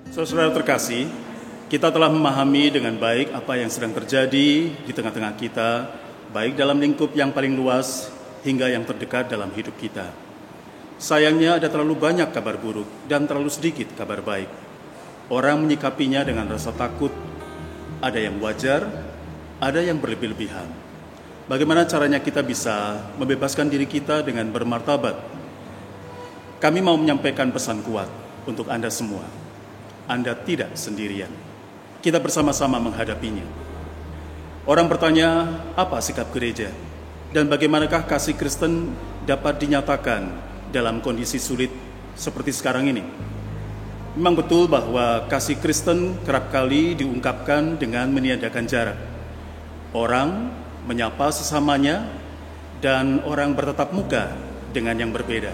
Saudara terkasih, kita telah memahami dengan baik apa yang sedang terjadi di tengah-tengah kita, baik dalam lingkup yang paling luas hingga yang terdekat dalam hidup kita. Sayangnya ada terlalu banyak kabar buruk dan terlalu sedikit kabar baik. Orang menyikapinya dengan rasa takut, ada yang wajar, ada yang berlebih-lebihan. Bagaimana caranya kita bisa membebaskan diri kita dengan bermartabat? Kami mau menyampaikan pesan kuat untuk Anda semua. Anda tidak sendirian. Kita bersama-sama menghadapinya. Orang bertanya, apa sikap gereja? Dan bagaimanakah kasih Kristen dapat dinyatakan dalam kondisi sulit seperti sekarang ini? Memang betul bahwa kasih Kristen kerap kali diungkapkan dengan meniadakan jarak. Orang menyapa sesamanya dan orang bertatap muka dengan yang berbeda.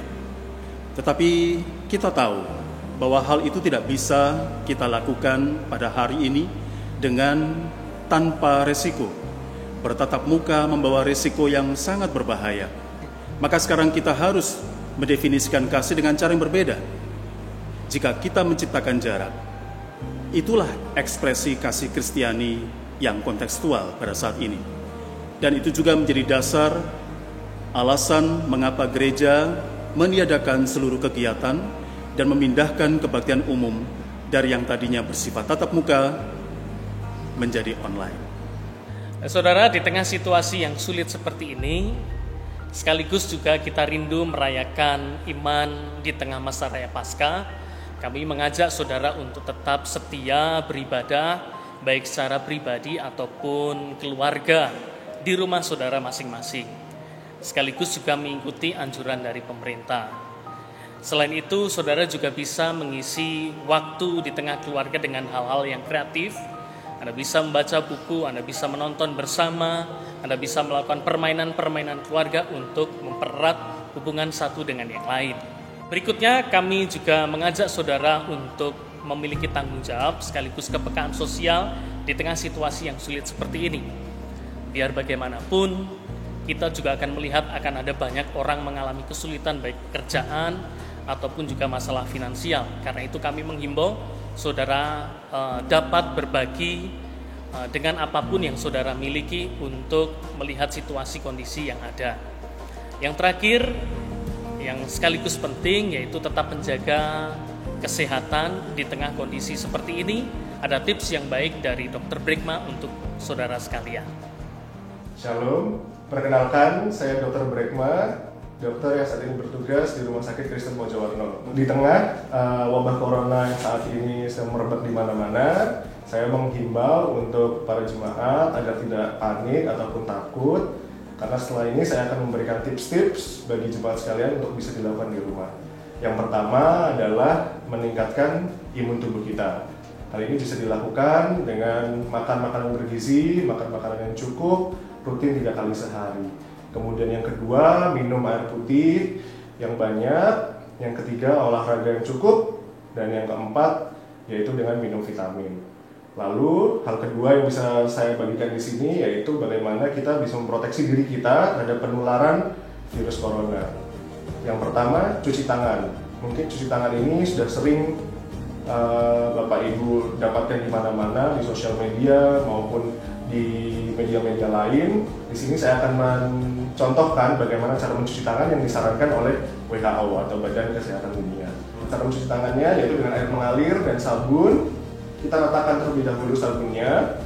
Tetapi kita tahu bahwa hal itu tidak bisa kita lakukan pada hari ini dengan tanpa resiko. Bertatap muka membawa resiko yang sangat berbahaya. Maka sekarang kita harus mendefinisikan kasih dengan cara yang berbeda. Jika kita menciptakan jarak, itulah ekspresi kasih Kristiani yang kontekstual pada saat ini. Dan itu juga menjadi dasar alasan mengapa gereja meniadakan seluruh kegiatan dan memindahkan kebaktian umum dari yang tadinya bersifat tatap muka menjadi online. Saudara, di tengah situasi yang sulit seperti ini, sekaligus juga kita rindu merayakan iman di tengah masa raya Paskah. Kami mengajak saudara untuk tetap setia beribadah, baik secara pribadi ataupun keluarga di rumah saudara masing-masing. Sekaligus juga mengikuti anjuran dari pemerintah. Selain itu, saudara juga bisa mengisi waktu di tengah keluarga dengan hal-hal yang kreatif. Anda bisa membaca buku, Anda bisa menonton bersama, Anda bisa melakukan permainan-permainan keluarga untuk mempererat hubungan satu dengan yang lain. Berikutnya, kami juga mengajak saudara untuk memiliki tanggung jawab sekaligus kepekaan sosial di tengah situasi yang sulit seperti ini. Biar bagaimanapun, kita juga akan melihat akan ada banyak orang mengalami kesulitan baik pekerjaan ataupun juga masalah finansial. Karena itu kami menghimbau saudara dapat berbagi dengan apapun yang saudara miliki untuk melihat situasi kondisi yang ada. Yang terakhir, yang sekaligus penting, yaitu tetap menjaga kesehatan di tengah kondisi seperti ini. Ada tips yang baik dari Dr. Bregma untuk saudara sekalian. Shalom, perkenalkan saya Dr. Bregma, dokter yang saat ini bertugas di Rumah Sakit Kristen Mojowarno. Di tengah wabah corona yang saat ini sedang merebak di mana-mana, saya menghimbau untuk para jemaat agar tidak panik ataupun takut, karena setelah ini saya akan memberikan tips-tips bagi jemaat sekalian untuk bisa dilakukan di rumah. Yang pertama adalah meningkatkan imun tubuh kita. Hal ini bisa dilakukan dengan makan makanan bergizi, makan makanan yang cukup, rutin 3 kali sehari. Kemudian yang kedua, minum air putih yang banyak. Yang ketiga, olahraga yang cukup. Dan yang keempat, yaitu dengan minum vitamin. Lalu, hal kedua yang bisa saya bagikan di sini yaitu bagaimana kita bisa memproteksi diri kita terhadap penularan virus corona. Yang pertama, cuci tangan. Mungkin cuci tangan ini sudah sering Bapak Ibu dapatkan di mana-mana, di sosial media maupun di media-media lain. Di sini saya akan mencontohkan bagaimana cara mencuci tangan yang disarankan oleh WHO atau Badan Kesehatan Dunia. Cara mencuci tangannya yaitu dengan air mengalir dan sabun. Kita ratakan terlebih dahulu sabunnya.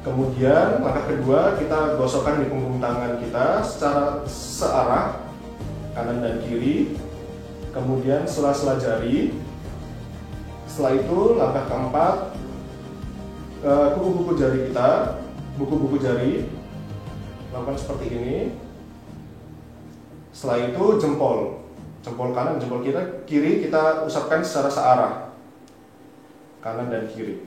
Kemudian langkah kedua, kita gosokkan di punggung tangan kita secara searah, kanan dan kiri. Kemudian sela-sela jari. Setelah itu langkah keempat, kuku-kuku jari kita, buku-buku jari, lakukan seperti ini. Setelah itu jempol kanan, jempol kiri kita usapkan secara searah, kanan dan kiri.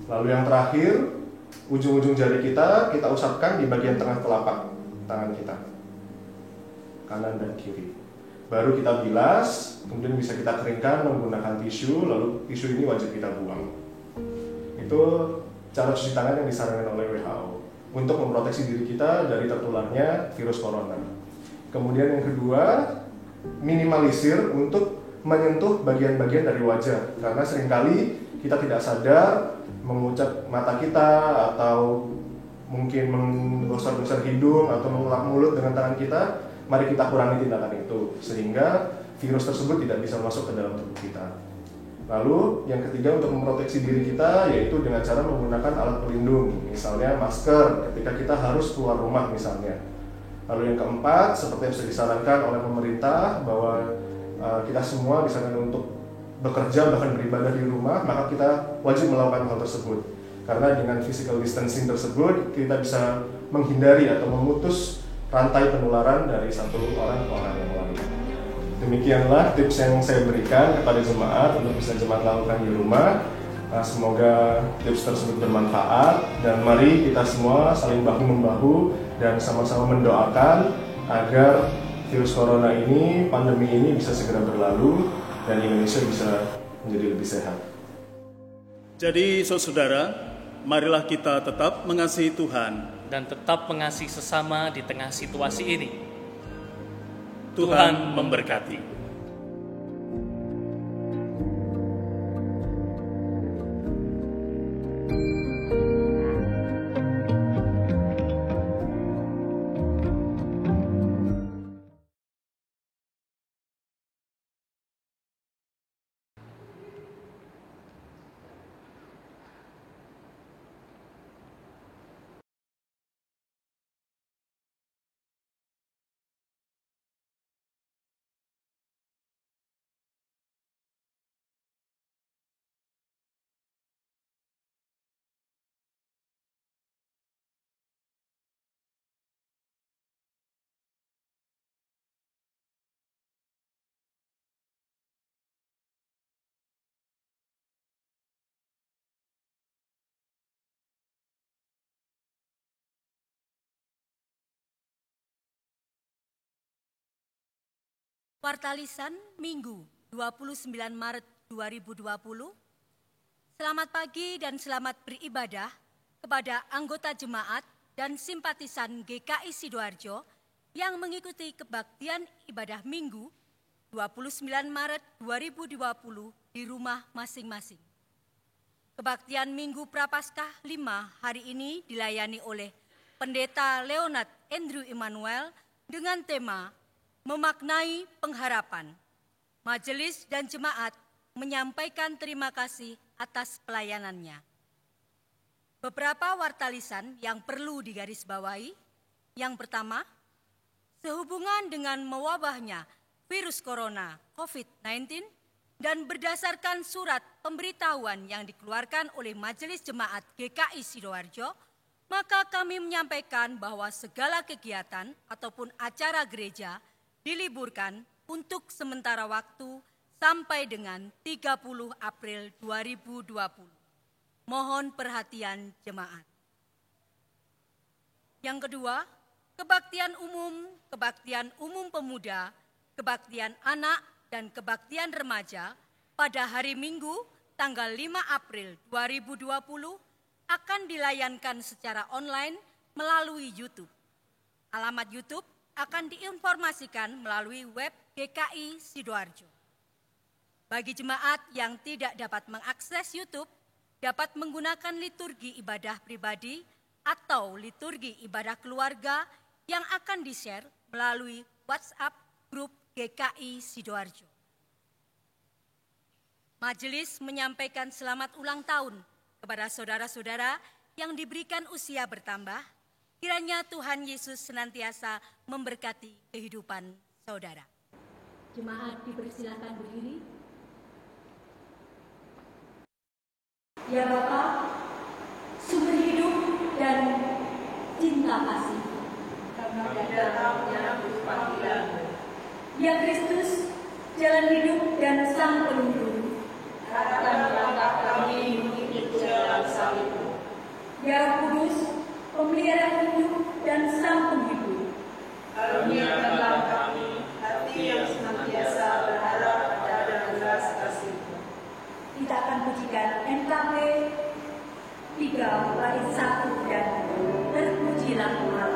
Lalu yang terakhir, ujung-ujung jari kita usapkan di bagian tengah telapak tangan kita, kanan dan kiri. Baru kita bilas, kemudian bisa kita keringkan menggunakan tisu, lalu tisu ini wajib kita buang. Itu cara cuci tangan yang disarankan oleh WHO untuk memproteksi diri kita dari tertularnya virus corona. Kemudian yang kedua, minimalisir untuk menyentuh bagian-bagian dari wajah, karena seringkali kita tidak sadar mengucap mata kita atau mungkin menggosor-gosor hidung atau mengulap mulut dengan tangan kita. Mari kita kurangi tindakan itu sehingga virus tersebut tidak bisa masuk ke dalam tubuh kita. Lalu yang ketiga, untuk memproteksi diri kita yaitu dengan cara menggunakan alat pelindung, misalnya masker ketika kita harus keluar rumah misalnya. Lalu yang keempat, seperti yang sudah disarankan oleh pemerintah bahwa kita semua disarankan untuk bekerja bahkan beribadah di rumah, maka kita wajib melakukan hal tersebut. Karena dengan physical distancing tersebut kita bisa menghindari atau memutus rantai penularan dari satu orang ke orang yang lain. Demikianlah tips yang saya berikan kepada jemaat untuk bisa jemaat lakukan di rumah. Semoga tips tersebut bermanfaat dan mari kita semua saling bahu-membahu dan sama-sama mendoakan agar virus corona ini, pandemi ini bisa segera berlalu dan Indonesia bisa menjadi lebih sehat. Jadi saudara, marilah kita tetap mengasihi Tuhan dan tetap mengasihi sesama di tengah situasi ini. Tuhan memberkati. Wartalisan Minggu 29 Maret 2020. Selamat pagi dan selamat beribadah kepada anggota jemaat dan simpatisan GKI Sidoarjo yang mengikuti kebaktian ibadah Minggu 29 Maret 2020 di rumah masing-masing. Kebaktian Minggu Prapaskah 5 hari ini dilayani oleh Pendeta Leonard Andrew Emmanuel dengan tema Memaknai Pengharapan. Majelis dan jemaat menyampaikan terima kasih atas pelayanannya. Beberapa wartalisan yang perlu digarisbawahi. Yang pertama, sehubungan dengan mewabahnya virus corona COVID-19 dan berdasarkan surat pemberitahuan yang dikeluarkan oleh Majelis Jemaat GKI Sidoarjo, maka kami menyampaikan bahwa segala kegiatan ataupun acara gereja diliburkan untuk sementara waktu sampai dengan 30 April 2020. Mohon perhatian jemaat. Yang kedua, kebaktian umum pemuda, kebaktian anak, dan kebaktian remaja pada hari Minggu tanggal 5 April 2020 akan dilayankan secara online melalui YouTube. Alamat YouTube akan diinformasikan melalui web GKI Sidoarjo. Bagi jemaat yang tidak dapat mengakses YouTube, dapat menggunakan liturgi ibadah pribadi atau liturgi ibadah keluarga yang akan di-share melalui WhatsApp grup GKI Sidoarjo. Majelis menyampaikan selamat ulang tahun kepada saudara-saudara yang diberikan usia bertambah. Kiranya Tuhan Yesus senantiasa memberkati kehidupan saudara. Jemaat dipersilakan berdiri. Ya Bapa, sumber hidup dan cinta kasih, karena datangnya panggilan. Ya Kristus, jalan hidup dan sang penuntun, arahkan langkah kami mengikuti jalan salib-Mu. Ya Roh Kudus, pemelihara hidup dan sang penghibur, karuniakanlah kami hati yang senantiasa berharap pada belas kasih-Mu. Kita akan pujikan NKP 3 bait 1 dan terpujilah Allah.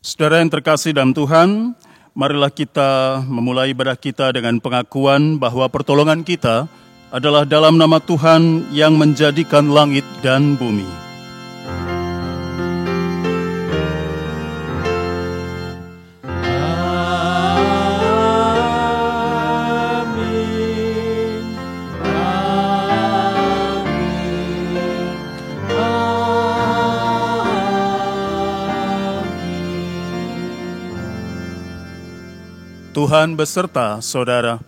Saudara yang terkasih dalam Tuhan, marilah kita memulai ibadah kita dengan pengakuan bahwa pertolongan kita adalah dalam nama Tuhan yang menjadikan langit dan bumi. Tuhan beserta saudara.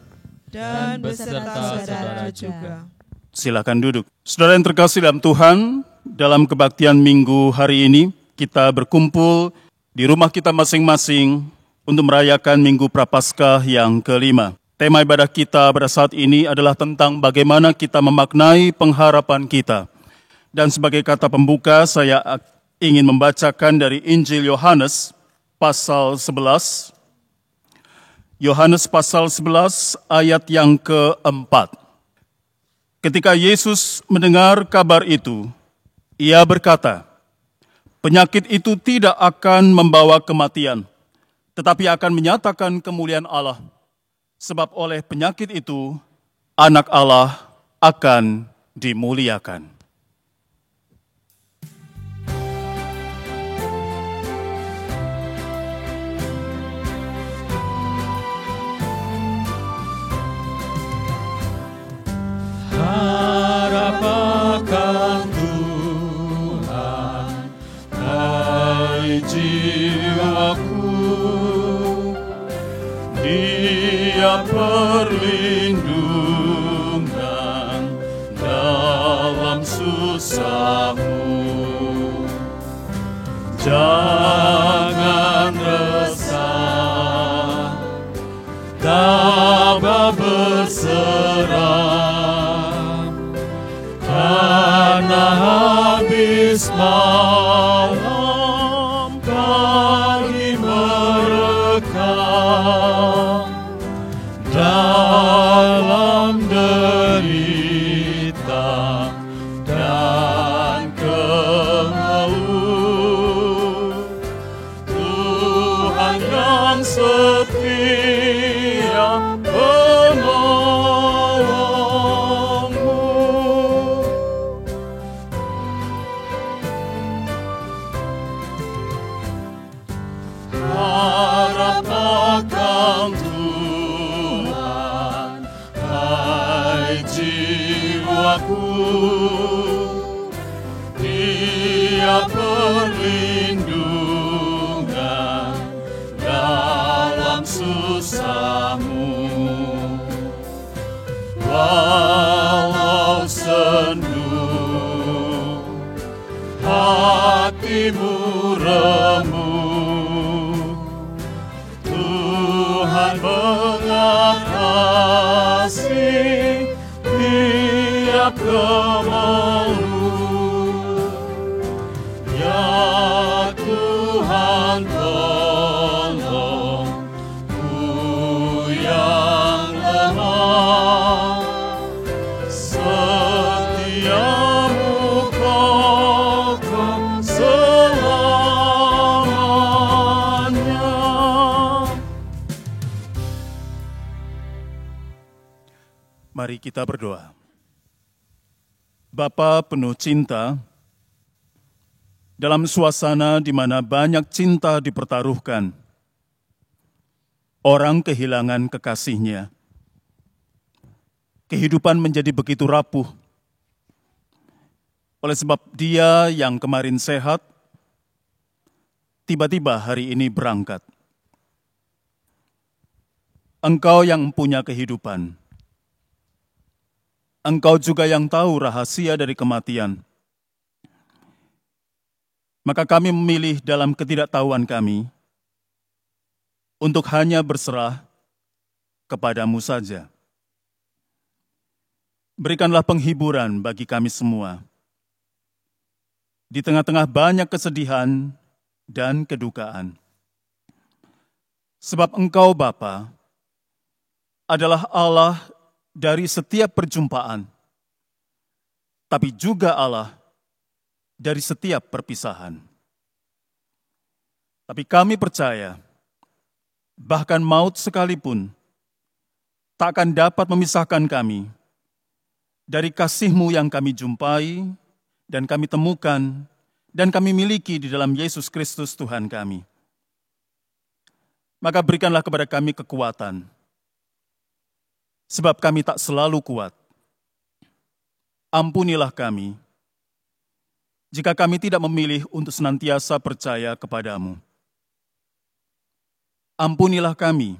Dan beserta saudara juga. Silakan duduk. Saudara yang terkasih dalam Tuhan, dalam kebaktian minggu hari ini, kita berkumpul di rumah kita masing-masing untuk merayakan Minggu Prapaskah yang kelima. Tema ibadah kita pada saat ini adalah tentang bagaimana kita memaknai pengharapan kita. Dan sebagai kata pembuka, saya ingin membacakan dari Injil Yohanes pasal 11, Yohanes pasal 11 ayat yang keempat. Ketika Yesus mendengar kabar itu, ia berkata, penyakit itu tidak akan membawa kematian, tetapi akan menyatakan kemuliaan Allah. Sebab oleh penyakit itu, anak Allah akan dimuliakan. Harapkan Tuhan, hai jiwaku, Dia perlindungan dalam susahmu. Jangan resah, tabah berserah, karena habis malam pagi merekam dalam derita dan keluh. Tuhan yang setia penolongmu. Harap akan Tuhan, hai jiwaku, Dia perlindungan dalam susahmu. Walau sendu hatimu remuk, Tuhan mengatasi tiap kemelut. Ya Tuhan, tolong ku yang lemah, setiamu kokoh selamanya. Mari kita berdoa. Bapa penuh cinta, dalam suasana di mana banyak cinta dipertaruhkan, orang kehilangan kekasihnya. Kehidupan menjadi begitu rapuh. Oleh sebab dia yang kemarin sehat, tiba-tiba hari ini berangkat. Engkau yang punya kehidupan. Engkau juga yang tahu rahasia dari kematian. Maka kami memilih dalam ketidaktahuan kami untuk hanya berserah kepadamu saja. Berikanlah penghiburan bagi kami semua. Di tengah-tengah banyak kesedihan dan kedukaan. Sebab Engkau Bapa adalah Allah dari setiap perjumpaan, tapi juga Allah dari setiap perpisahan. Tapi kami percaya, bahkan maut sekalipun tak akan dapat memisahkan kami dari kasih-Mu yang kami jumpai dan kami temukan dan kami miliki di dalam Yesus Kristus Tuhan kami. Maka berikanlah kepada kami kekuatan, sebab kami tak selalu kuat. Ampunilah kami, jika kami tidak memilih untuk senantiasa percaya kepadamu. Ampunilah kami,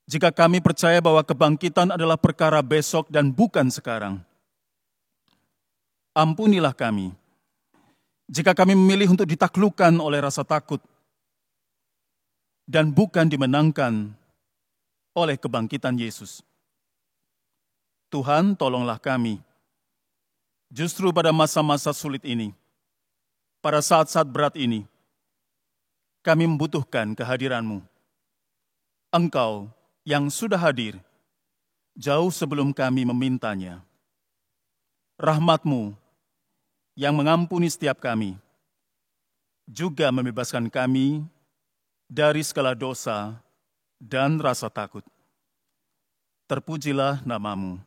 jika kami percaya bahwa kebangkitan adalah perkara besok dan bukan sekarang. Ampunilah kami, jika kami memilih untuk ditaklukkan oleh rasa takut dan bukan dimenangkan oleh kebangkitan Yesus. Tuhan, tolonglah kami, justru pada masa-masa sulit ini, pada saat-saat berat ini, kami membutuhkan kehadiran-Mu. Engkau yang sudah hadir jauh sebelum kami memintanya. Rahmat-Mu yang mengampuni setiap kami, juga membebaskan kami dari segala dosa dan rasa takut. Terpujilah nama-Mu.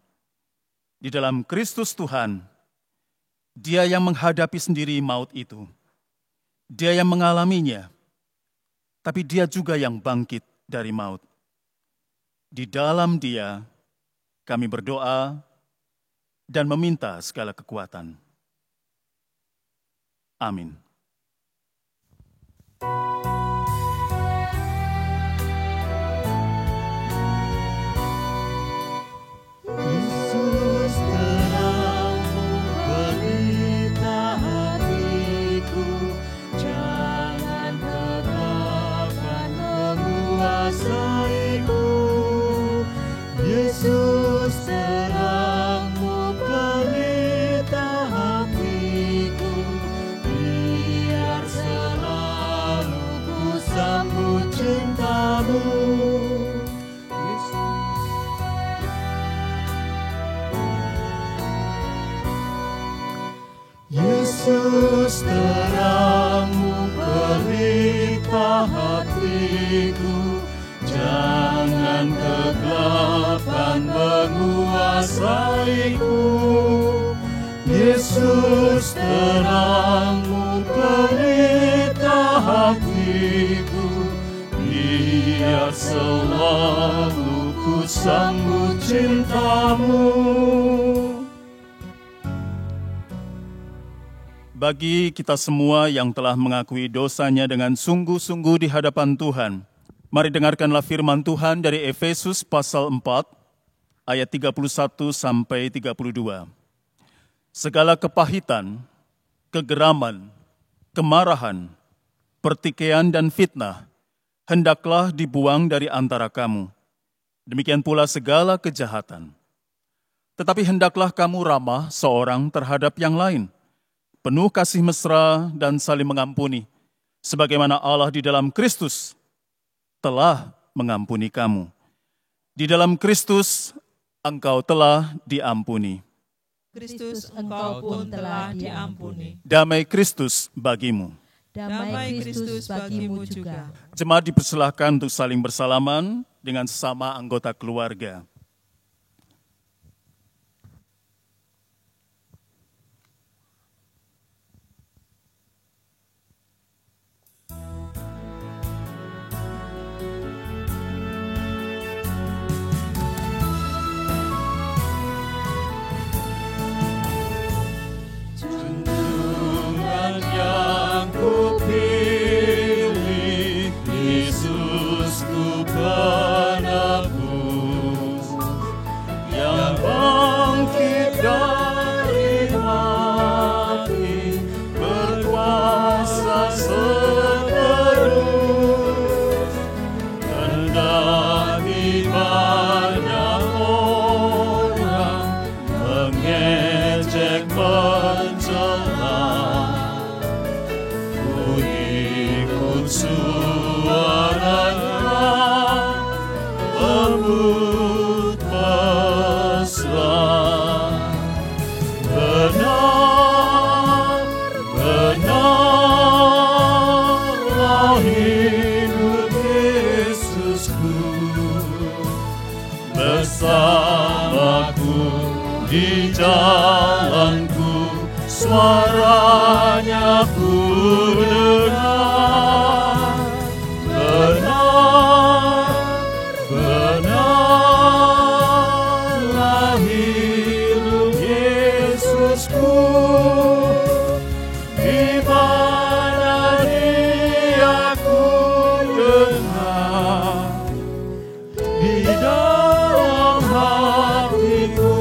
Di dalam Kristus Tuhan, Dia yang menghadapi sendiri maut itu. Dia yang mengalaminya, tapi Dia juga yang bangkit dari maut. Di dalam Dia, kami berdoa dan meminta segala kekuatan. Amin. Yesus terangmu, pelita hatiku, jangan kegelapan menguasaiku. Yesus terangmu, pelita hatiku, biar selalu ku sambut cinta-Mu. Yesus terangmu, pelita hatiku, jangan kegelapan menguasaiku. Yesus terangmu, pelita hatiku, biar selalu ku sambut cinta-Mu. Bagi kita semua yang telah mengakui dosanya dengan sungguh-sungguh di hadapan Tuhan, mari dengarkanlah firman Tuhan dari Efesus pasal 4, ayat 31 sampai 32. Segala kepahitan, kegeraman, kemarahan, pertikaian dan fitnah, hendaklah dibuang dari antara kamu. Demikian pula segala kejahatan. Tetapi hendaklah kamu ramah seorang terhadap yang lain, penuh kasih mesra dan saling mengampuni, sebagaimana Allah di dalam Kristus telah mengampuni kamu. Di dalam Kristus engkau telah diampuni. Kristus engkau pun telah diampuni. Damai Kristus bagimu. Damai Kristus bagimu juga. Jemaat dipersilahkan untuk saling bersalaman dengan sesama anggota keluarga. Yang ku pilih, Yesusku penebus, di jalanku, suaranya ku dengar. Benarlah hidup Yesusku, di mana Dia ku dengar, di dalam hatiku.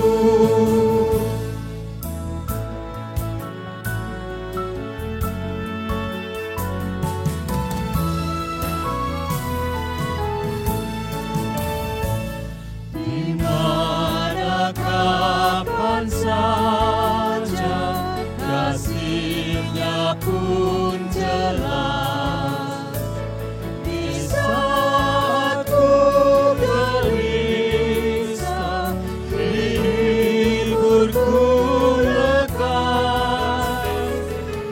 Di mana kapan saja kasih-Nya pun jelas. Di saat ku gelisah, hiburku lekas.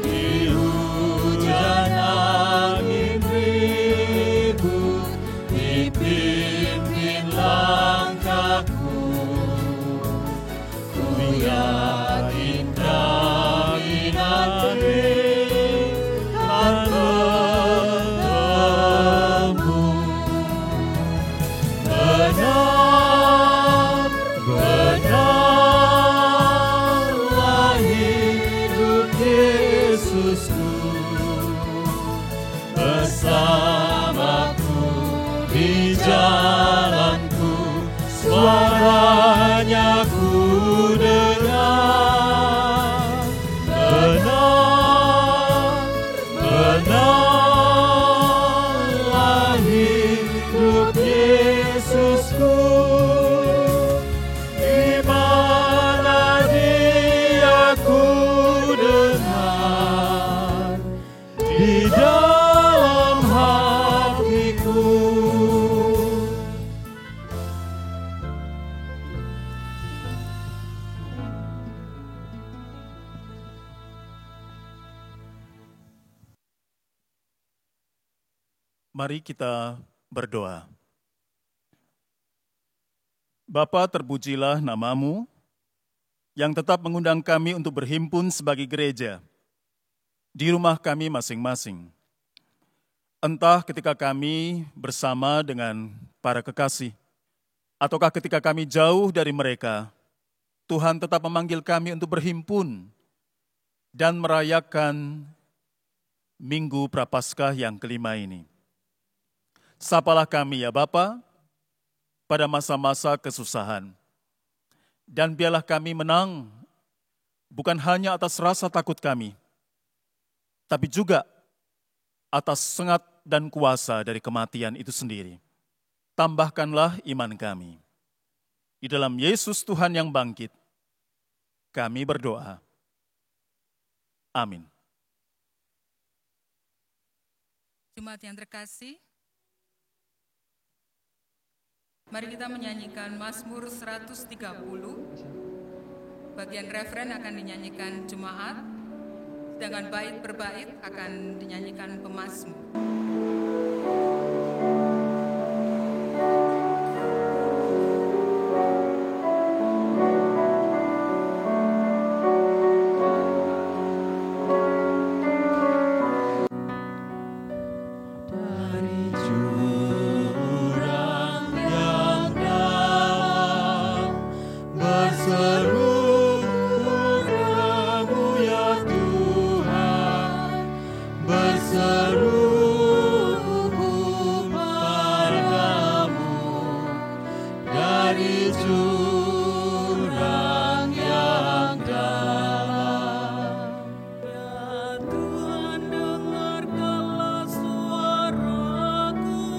Di hujan angin ribut, dipimpin langkahku. Ku yakin kami nanti akan bertemu. Benarlah hidup Yesusku, bersamaku di jalanku, suaranya ku dengar. Benarlah hidup Yesusku, di mana Dia ku dengar, di dalam hatiku. Mari kita berdoa. Bapa, terpujilah nama-Mu yang tetap mengundang kami untuk berhimpun sebagai gereja di rumah kami masing-masing. Entah ketika kami bersama dengan para kekasih, ataukah ketika kami jauh dari mereka, Tuhan tetap memanggil kami untuk berhimpun dan merayakan Minggu Prapaskah yang kelima ini. Sapalah kami ya Bapa pada masa-masa kesusahan. Dan biarlah kami menang bukan hanya atas rasa takut kami, tapi juga atas sengat dan kuasa dari kematian itu sendiri. Tambahkanlah iman kami. Di dalam Yesus Tuhan yang bangkit, kami berdoa. Amin. Jemaat yang terkasih, mari kita menyanyikan Mazmur 130. Bagian referen akan dinyanyikan jemaat, sedangkan bait per bait akan dinyanyikan pemazmur. Tuhan dengarkanlah suaraku.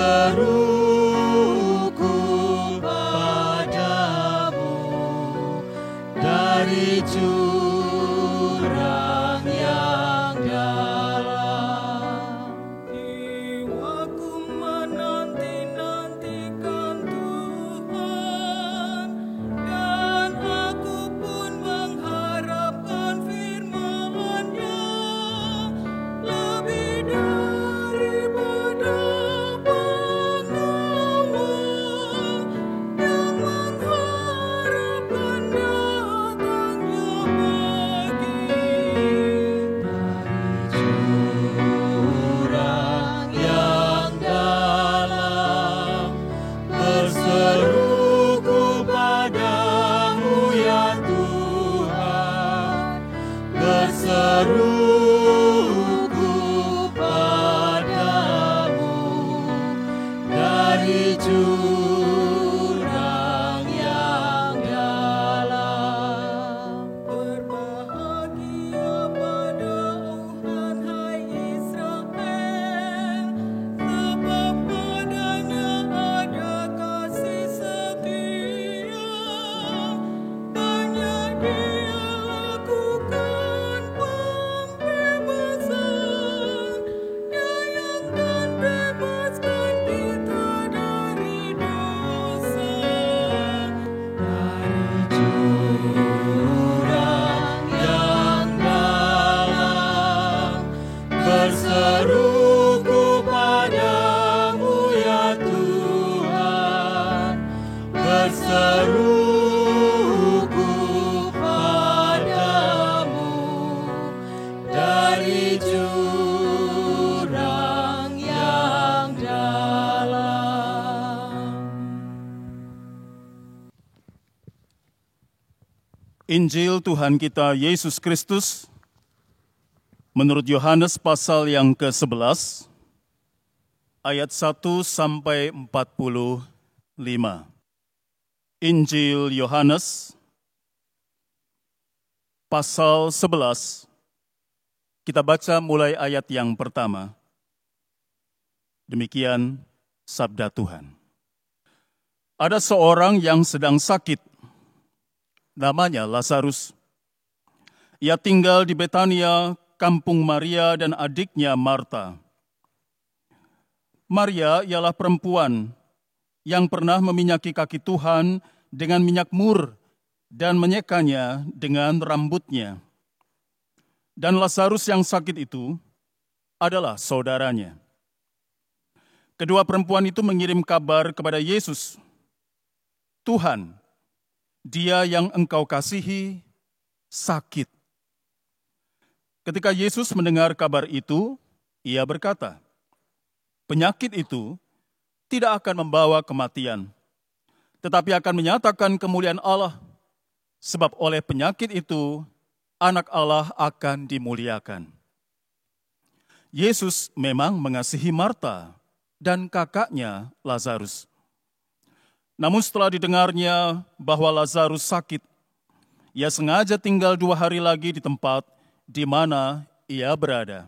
berseruku padamu dari jurang yang dalam. Jiwaku menanti-nantikan Tuhan, dan aku pun mengharapkan firman-Nya lebih daripada penggawa yang mengharapkan datangnya pagi. Jurang yang dalam berseruku padamu ya Tuhan, berseruku padamu dari jurang yang dalam. Berbahagia padamu, hai Israel, sebab padanya ada kasih setia. Banyak Dia lakukan pembebasan, Dia yang kan bebaskan kita dari dosa. Jurang yang dalam berseruku padamu ya Tuhan, berseruku padamu dari jurang yang dalam. Injil Tuhan kita Yesus Kristus menurut Yohanes pasal yang ke-11 ayat 1 sampai 45. Injil Yohanes pasal 11. Kita baca mulai ayat yang pertama. Demikian sabda Tuhan. Ada seorang yang sedang sakit, namanya Lazarus. Ia tinggal di Betania, kampung Maria dan adiknya Marta. Maria ialah perempuan yang pernah meminyaki kaki Tuhan dengan minyak mur dan menyekanya dengan rambutnya. Dan Lazarus yang sakit itu adalah saudaranya. Kedua perempuan itu mengirim kabar kepada Yesus, "Tuhan, Dia yang Engkau kasihi sakit." Ketika Yesus mendengar kabar itu, Ia berkata, "Penyakit itu tidak akan membawa kematian, tetapi akan menyatakan kemuliaan Allah, sebab oleh penyakit itu Anak Allah akan dimuliakan." Yesus memang mengasihi Marta dan kakaknya Lazarus. Namun setelah didengarnya bahwa Lazarus sakit, ia sengaja tinggal 2 hari lagi di tempat di mana ia berada.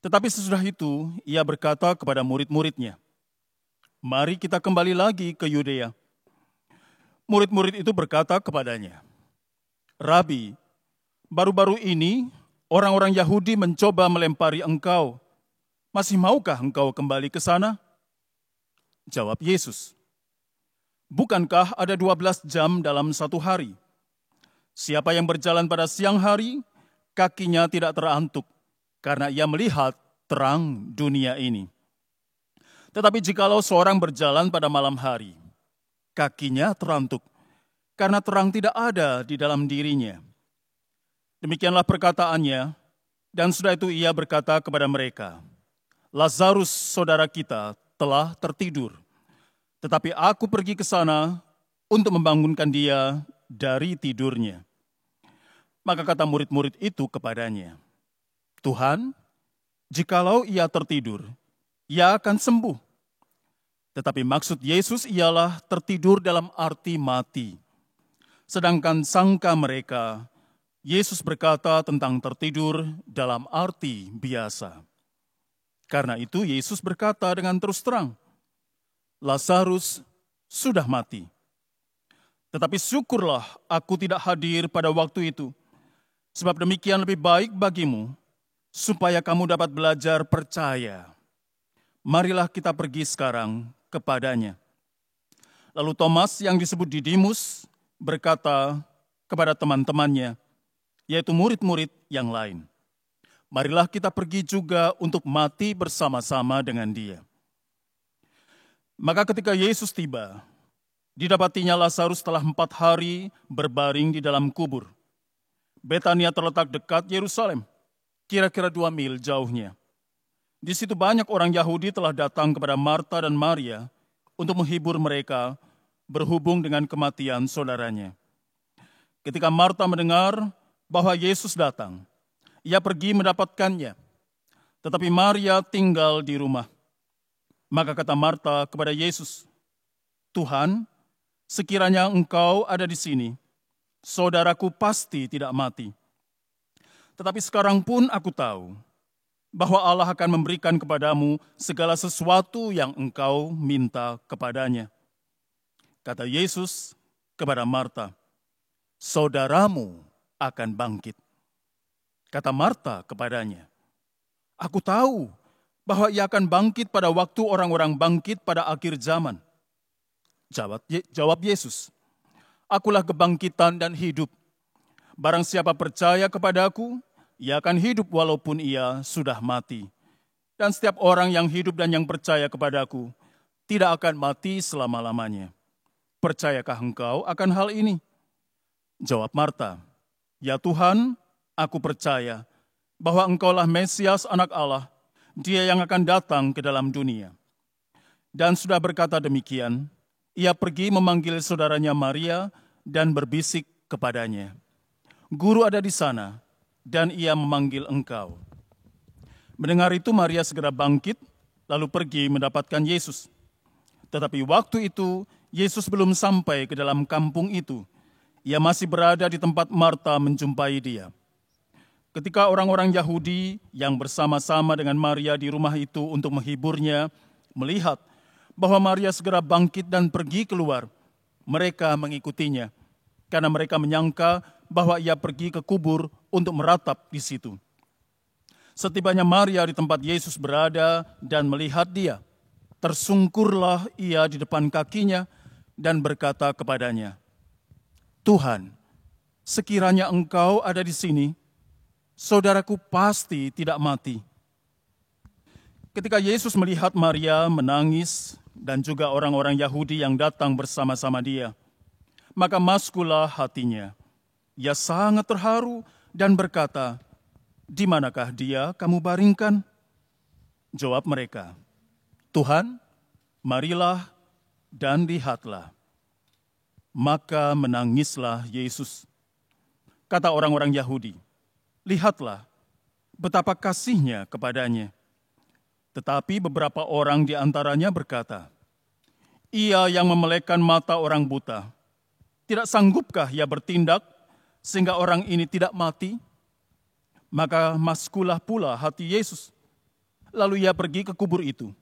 Tetapi sesudah itu, ia berkata kepada murid-muridnya, "Mari kita kembali lagi ke Yudea." Murid-murid itu berkata kepadanya, "Rabi, baru-baru ini orang-orang Yahudi mencoba melempari engkau. Masih maukah engkau kembali ke sana?" Jawab Yesus, "Bukankah ada 12 jam dalam satu hari? Siapa yang berjalan pada siang hari, kakinya tidak terantuk, karena ia melihat terang dunia ini. Tetapi jikalau seorang berjalan pada malam hari, kakinya terantuk, karena terang tidak ada di dalam dirinya." Demikianlah perkataannya, dan sudah itu ia berkata kepada mereka, "Lazarus saudara kita telah tertidur, tetapi aku pergi ke sana untuk membangunkan dia dari tidurnya." Maka kata murid-murid itu kepadanya, "Tuhan, jikalau ia tertidur, ia akan sembuh." Tetapi maksud Yesus ialah tertidur dalam arti mati. Sedangkan sangka mereka, Yesus berkata tentang tertidur dalam arti biasa. Karena itu Yesus berkata dengan terus terang, Lazarus sudah mati. Tetapi syukurlah aku tidak hadir pada waktu itu, sebab demikian lebih baik bagimu, supaya kamu dapat belajar percaya. Marilah kita pergi sekarang kepadanya. Lalu Thomas yang disebut Didimus berkata kepada teman-temannya, yaitu murid-murid yang lain, marilah kita pergi juga untuk mati bersama-sama dengan dia. Maka ketika Yesus tiba, didapatinya Lazarus telah 4 hari berbaring di dalam kubur. Betania terletak dekat Yerusalem, kira-kira 2 mil jauhnya. Di situ banyak orang Yahudi telah datang kepada Marta dan Maria untuk menghibur mereka berhubung dengan kematian saudaranya. Ketika Marta mendengar bahwa Yesus datang, ia pergi mendapatkannya, tetapi Maria tinggal di rumah. Maka kata Marta kepada Yesus, Tuhan, sekiranya Engkau ada di sini, saudaraku pasti tidak mati. Tetapi sekarang pun aku tahu bahwa Allah akan memberikan kepadamu segala sesuatu yang engkau minta kepadanya. Kata Yesus kepada Marta, saudaramu akan bangkit. Kata Marta kepadanya, aku tahu bahwa ia akan bangkit pada waktu orang-orang bangkit pada akhir zaman. Jawab Yesus, akulah kebangkitan dan hidup. Barang siapa percaya kepadaku, ia akan hidup walaupun ia sudah mati. Dan setiap orang yang hidup dan yang percaya kepadaku tidak akan mati selama-lamanya. Percayakah engkau akan hal ini? Jawab Marta, ya Tuhan, aku percaya bahwa engkaulah Mesias anak Allah, dia yang akan datang ke dalam dunia. Dan sudah berkata demikian, ia pergi memanggil saudaranya Maria dan berbisik kepadanya, Guru ada di sana, dan ia memanggil engkau. Mendengar itu Maria segera bangkit, lalu pergi mendapatkan Yesus. Tetapi waktu itu Yesus belum sampai ke dalam kampung itu. Ia masih berada di tempat Marta menjumpai dia. Ketika orang-orang Yahudi yang bersama-sama dengan Maria di rumah itu untuk menghiburnya, melihat bahwa Maria segera bangkit dan pergi keluar, mereka mengikutinya, karena mereka menyangka bahwa ia pergi ke kubur untuk meratap di situ. Setibanya Maria di tempat Yesus berada dan melihat dia, tersungkurlah ia di depan kakinya dan berkata kepadanya, Tuhan, sekiranya engkau ada di sini, saudaraku pasti tidak mati. Ketika Yesus melihat Maria menangis dan juga orang-orang Yahudi yang datang bersama-sama dia, maka maskulah hatinya. Ia sangat terharu dan berkata, di manakah dia kamu baringkan? Jawab mereka, Tuhan, marilah dan lihatlah. Maka menangislah Yesus. Kata orang-orang Yahudi, lihatlah betapa kasihnya kepadanya. Tetapi beberapa orang di antaranya berkata, ia yang memelekkan mata orang buta, tidak sanggupkah ia bertindak sehingga orang ini tidak mati? Maka maskulah pula hati Yesus. Lalu ia pergi ke kubur itu.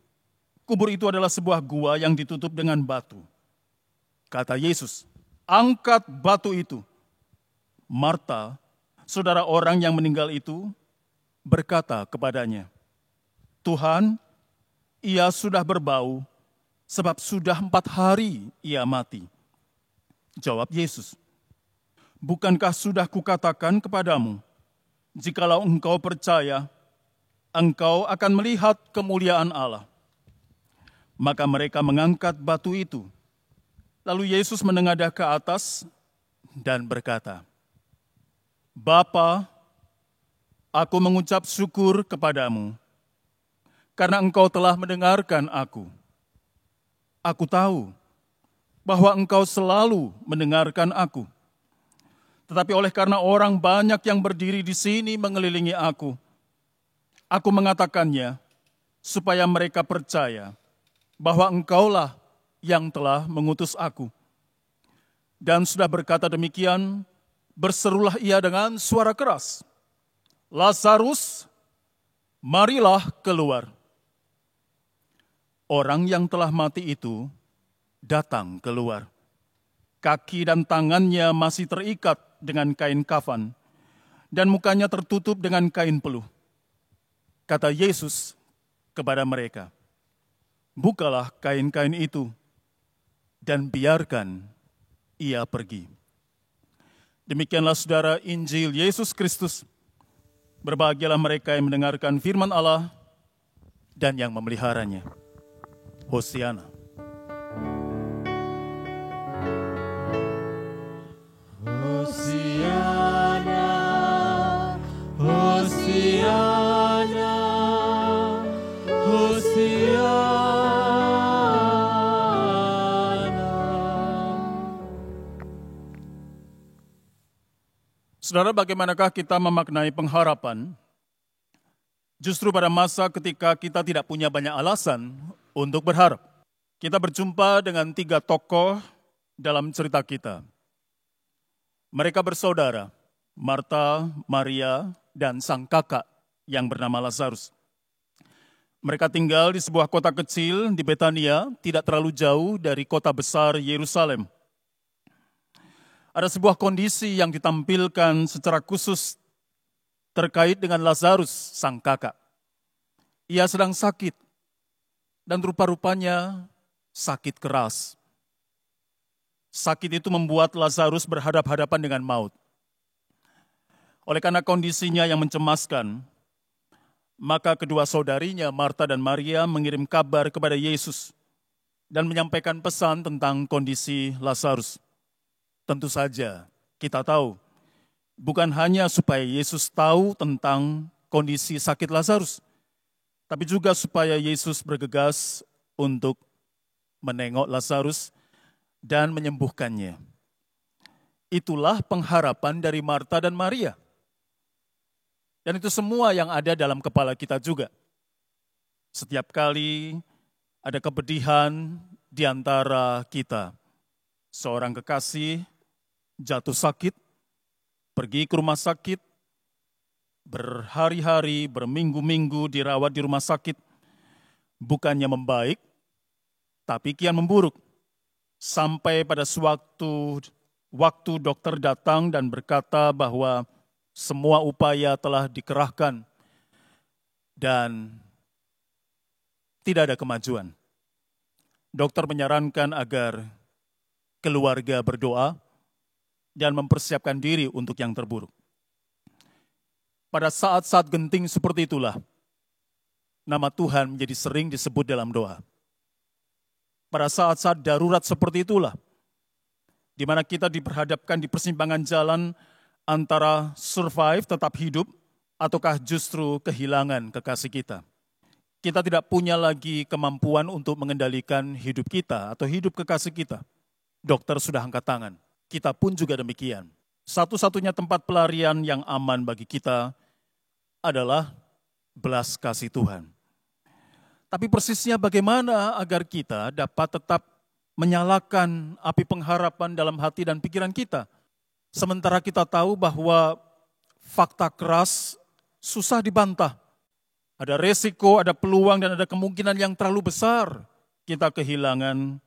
Kubur itu adalah sebuah gua yang ditutup dengan batu. Kata Yesus, angkat batu itu. Marta, saudara orang yang meninggal itu, berkata kepadanya, Tuhan, ia sudah berbau, sebab sudah 4 hari ia mati. Jawab Yesus, bukankah sudah kukatakan kepadamu, jikalau engkau percaya, engkau akan melihat kemuliaan Allah. Maka mereka mengangkat batu itu. Lalu Yesus menengadah ke atas dan berkata, Bapa, aku mengucap syukur kepadamu, karena engkau telah mendengarkan aku. Aku tahu bahwa engkau selalu mendengarkan aku. Tetapi oleh karena orang banyak yang berdiri di sini mengelilingi aku mengatakannya supaya mereka percaya bahwa engkaulah yang telah mengutus aku. Dan sudah berkata demikian, berserulah ia dengan suara keras, Lazarus, marilah keluar. orang yang telah mati itu datang keluar. Kaki dan tangannya masih terikat dengan kain kafan, dan mukanya tertutup dengan kain peluh. Kata Yesus kepada mereka, "Bukalah kain-kain itu, dan biarkan ia pergi." Demikianlah saudara Injil Yesus Kristus. Berbahagialah mereka yang mendengarkan firman Allah dan yang memeliharanya. Hosiana. Hosiana, Hosiana, Hosiana. Saudara, bagaimanakah kita memaknai pengharapan? Justru pada masa ketika kita tidak punya banyak alasan untuk berharap. Kita berjumpa dengan 3 tokoh dalam cerita kita. Mereka bersaudara, Marta, Maria, dan sang kakak yang bernama Lazarus. Mereka tinggal di sebuah kota kecil di Betania, tidak terlalu jauh dari kota besar Yerusalem. Ada sebuah kondisi yang ditampilkan secara khusus terkait dengan Lazarus, sang kakak. Ia sedang sakit, dan rupa-rupanya sakit keras. Sakit itu membuat Lazarus berhadap-hadapan dengan maut. Oleh karena kondisinya yang mencemaskan, maka kedua saudarinya, Marta dan Maria, mengirim kabar kepada Yesus dan menyampaikan pesan tentang kondisi Lazarus. Tentu saja kita tahu, bukan hanya supaya Yesus tahu tentang kondisi sakit Lazarus, tapi juga supaya Yesus bergegas untuk menengok Lazarus dan menyembuhkannya. Itulah pengharapan dari Marta dan Maria. Dan itu semua yang ada dalam kepala kita juga. Setiap kali ada kepedihan di antara kita, seorang kekasih jatuh sakit, pergi ke rumah sakit, berhari-hari, berminggu-minggu dirawat di rumah sakit, bukannya membaik, tapi kian memburuk. Sampai pada waktu dokter datang dan berkata bahwa semua upaya telah dikerahkan dan tidak ada kemajuan. Dokter menyarankan agar keluarga berdoa dan mempersiapkan diri untuk yang terburuk. Pada saat-saat genting seperti itulah, nama Tuhan menjadi sering disebut dalam doa. Pada saat-saat darurat seperti itulah, di mana kita diperhadapkan di persimpangan jalan antara survive, tetap hidup, ataukah justru kehilangan kekasih kita. Kita tidak punya lagi kemampuan untuk mengendalikan hidup kita atau hidup kekasih kita. Dokter sudah angkat tangan, kita pun juga demikian. Satu-satunya tempat pelarian yang aman bagi kita adalah belas kasih Tuhan. Tapi persisnya bagaimana agar kita dapat tetap menyalakan api pengharapan dalam hati dan pikiran kita. Sementara kita tahu bahwa fakta keras susah dibantah. Ada resiko, ada peluang, dan ada kemungkinan yang terlalu besar kita kehilangan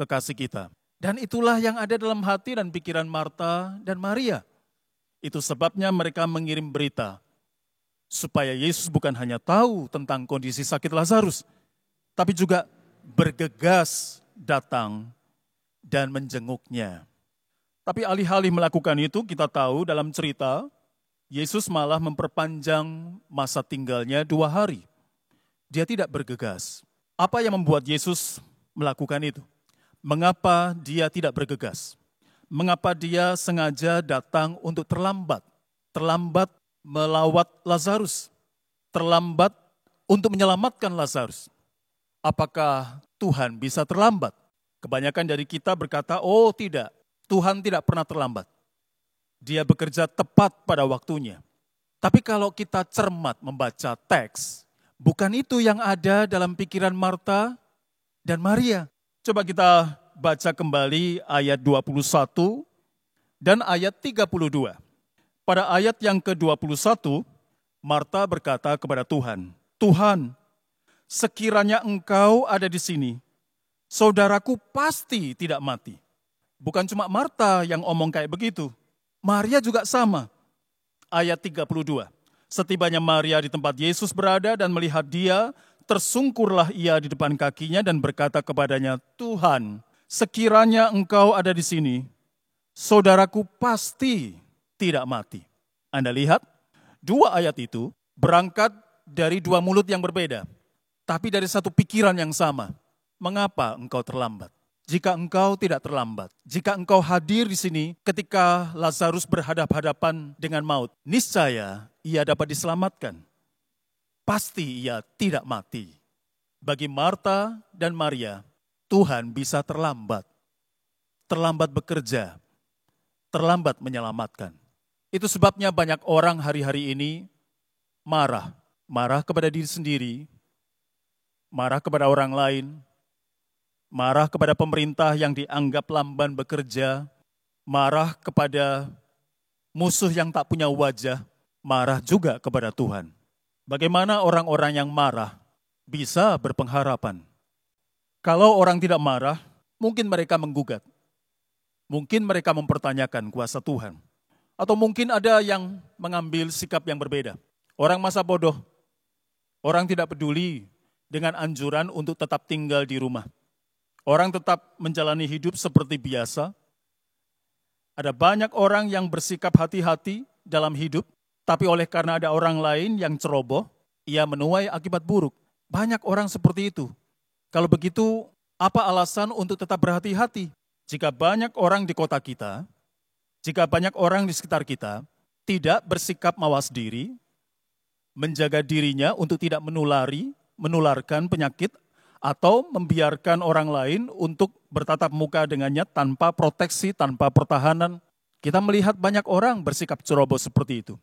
kekasih kita. Dan itulah yang ada dalam hati dan pikiran Marta dan Maria. Itu sebabnya mereka mengirim berita supaya Yesus bukan hanya tahu tentang kondisi sakit Lazarus, tapi juga bergegas datang dan menjenguknya. Tapi alih-alih melakukan itu, kita tahu dalam cerita, Yesus malah memperpanjang masa tinggalnya 2 hari. Dia tidak bergegas. Apa yang membuat Yesus melakukan itu? Mengapa dia tidak bergegas? Mengapa dia sengaja datang untuk terlambat? Terlambat melawat Lazarus, terlambat untuk menyelamatkan Lazarus. Apakah Tuhan bisa terlambat? Kebanyakan dari kita berkata, oh tidak, Tuhan tidak pernah terlambat. Dia bekerja tepat pada waktunya. Tapi kalau kita cermat membaca teks, bukan itu yang ada dalam pikiran Marta dan Maria. Coba kita baca kembali ayat 21 dan ayat 32. Pada ayat yang ke-21, Marta berkata kepada Tuhan, "Tuhan, sekiranya engkau ada di sini, saudaraku pasti tidak mati. Bukan cuma Marta yang omong kayak begitu, Maria juga sama. Ayat 32, setibanya Maria di tempat Yesus berada dan melihat dia, tersungkurlah ia di depan kakinya dan berkata kepadanya, Tuhan, sekiranya engkau ada di sini, saudaraku pasti tidak mati. Anda lihat, dua ayat itu berangkat dari dua mulut yang berbeda, tapi dari satu pikiran yang sama. Mengapa engkau terlambat? Jika engkau tidak terlambat, jika engkau hadir di sini ketika Lazarus berhadap-hadapan dengan maut, niscaya ia dapat diselamatkan. Pasti ia tidak mati. Bagi Marta dan Maria, Tuhan bisa terlambat bekerja, terlambat menyelamatkan. Itu sebabnya banyak orang hari-hari ini marah kepada diri sendiri, marah kepada orang lain, marah kepada pemerintah yang dianggap lamban bekerja, marah kepada musuh yang tak punya wajah, marah juga kepada Tuhan. Bagaimana orang-orang yang marah bisa berpengharapan? Kalau orang tidak marah, mungkin mereka menggugat. Mungkin mereka mempertanyakan kuasa Tuhan. Atau mungkin ada yang mengambil sikap yang berbeda. Orang masa bodoh, orang tidak peduli dengan anjuran untuk tetap tinggal di rumah. Orang tetap menjalani hidup seperti biasa. Ada banyak orang yang bersikap hati-hati dalam hidup, tapi oleh karena ada orang lain yang ceroboh, ia menuai akibat buruk. Banyak orang seperti itu. Kalau begitu, apa alasan untuk tetap berhati-hati? Jika banyak orang di kota kita, jika banyak orang di sekitar kita tidak bersikap mawas diri, menjaga dirinya untuk tidak menularkan penyakit, atau membiarkan orang lain untuk bertatap muka dengannya tanpa proteksi, tanpa pertahanan, kita melihat banyak orang bersikap ceroboh seperti itu.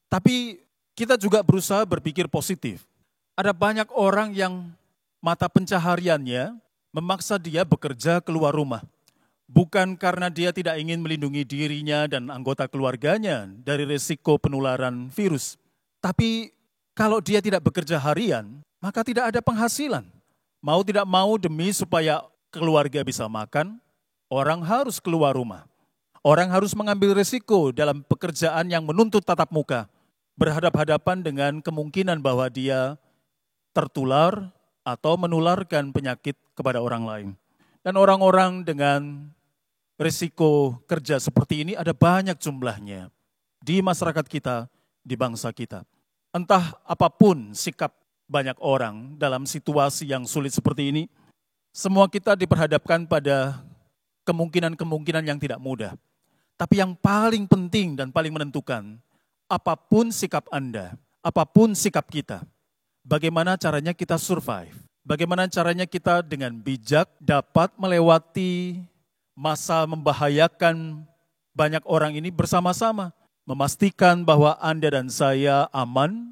Tapi kita juga berusaha berpikir positif. Ada banyak orang yang mata pencahariannya memaksa dia bekerja keluar rumah. Bukan karena dia tidak ingin melindungi dirinya dan anggota keluarganya dari risiko penularan virus. Tapi kalau dia tidak bekerja harian, maka tidak ada penghasilan. Mau tidak mau demi supaya keluarga bisa makan, orang harus keluar rumah. Orang harus mengambil risiko dalam pekerjaan yang menuntut tatap muka. Berhadap-hadapan dengan kemungkinan bahwa dia tertular atau menularkan penyakit kepada orang lain. Dan orang-orang dengan risiko kerja seperti ini ada banyak jumlahnya di masyarakat kita, di bangsa kita. Entah apapun sikap banyak orang dalam situasi yang sulit seperti ini, semua kita diperhadapkan pada kemungkinan-kemungkinan yang tidak mudah. Tapi yang paling penting dan paling menentukan, apapun sikap Anda, apapun sikap kita, bagaimana caranya kita survive, bagaimana caranya kita dengan bijak dapat melewati masa membahayakan banyak orang ini bersama-sama, memastikan bahwa Anda dan saya aman,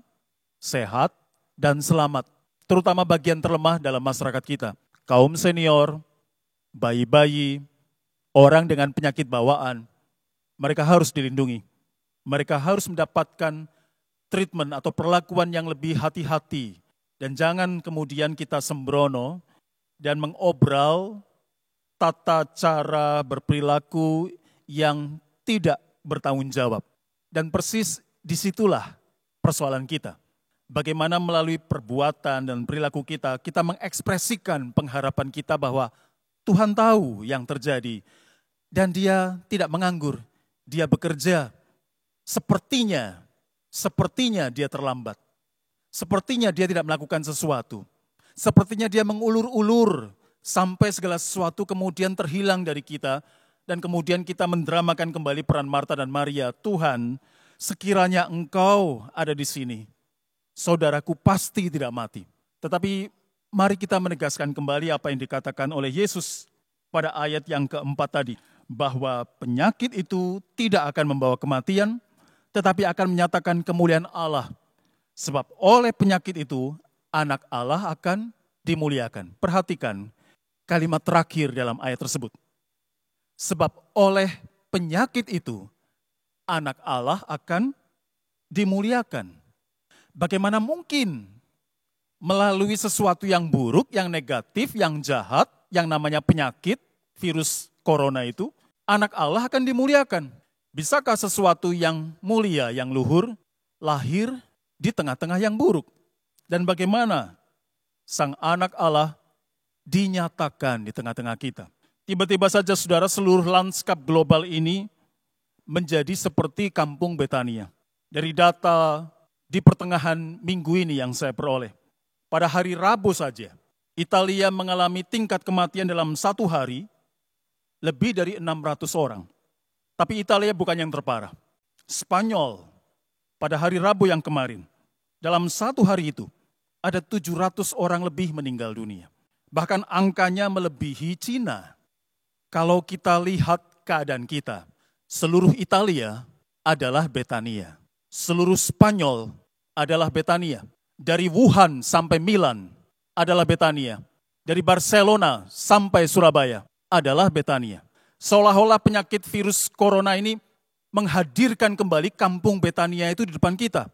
sehat, dan selamat, terutama bagian terlemah dalam masyarakat kita. Kaum senior, bayi-bayi, orang dengan penyakit bawaan, mereka harus dilindungi. Mereka harus mendapatkan treatment atau perlakuan yang lebih hati-hati. Dan jangan kemudian kita sembrono dan mengobral tata cara berperilaku yang tidak bertanggung jawab. Dan persis disitulah persoalan kita. Bagaimana melalui perbuatan dan perilaku kita, kita mengekspresikan pengharapan kita bahwa Tuhan tahu yang terjadi. Dan Dia tidak menganggur, Dia bekerja. Sepertinya Dia terlambat. Sepertinya Dia tidak melakukan sesuatu. Sepertinya Dia mengulur-ulur sampai segala sesuatu kemudian terhilang dari kita. Dan kemudian kita mendramakan kembali peran Marta dan Maria. Tuhan, sekiranya Engkau ada di sini, saudaraku pasti tidak mati. Tetapi mari kita menegaskan kembali apa yang dikatakan oleh Yesus pada ayat yang keempat tadi. Bahwa penyakit itu tidak akan membawa kematian, tetapi akan menyatakan kemuliaan Allah. Sebab oleh penyakit itu, anak Allah akan dimuliakan. Perhatikan kalimat terakhir dalam ayat tersebut. Sebab oleh penyakit itu, anak Allah akan dimuliakan. Bagaimana mungkin melalui sesuatu yang buruk, yang negatif, yang jahat, yang namanya penyakit, virus corona itu, anak Allah akan dimuliakan. Bisakah sesuatu yang mulia, yang luhur, lahir di tengah-tengah yang buruk? Dan bagaimana sang anak Allah dinyatakan di tengah-tengah kita? Tiba-tiba saja saudara, seluruh lanskap global ini menjadi seperti kampung Betania. Dari data di pertengahan minggu ini yang saya peroleh, pada hari Rabu saja, Italia mengalami tingkat kematian dalam satu hari lebih dari 600 orang. Tapi Italia bukan yang terparah. Spanyol pada hari Rabu yang kemarin, dalam satu hari itu, ada 700 orang lebih meninggal dunia. Bahkan angkanya melebihi Cina. Kalau kita lihat keadaan kita, seluruh Italia adalah Betania. Seluruh Spanyol adalah Betania. Dari Wuhan sampai Milan adalah Betania. Dari Barcelona sampai Surabaya adalah Betania. Seolah-olah penyakit virus corona ini menghadirkan kembali kampung Betania itu di depan kita.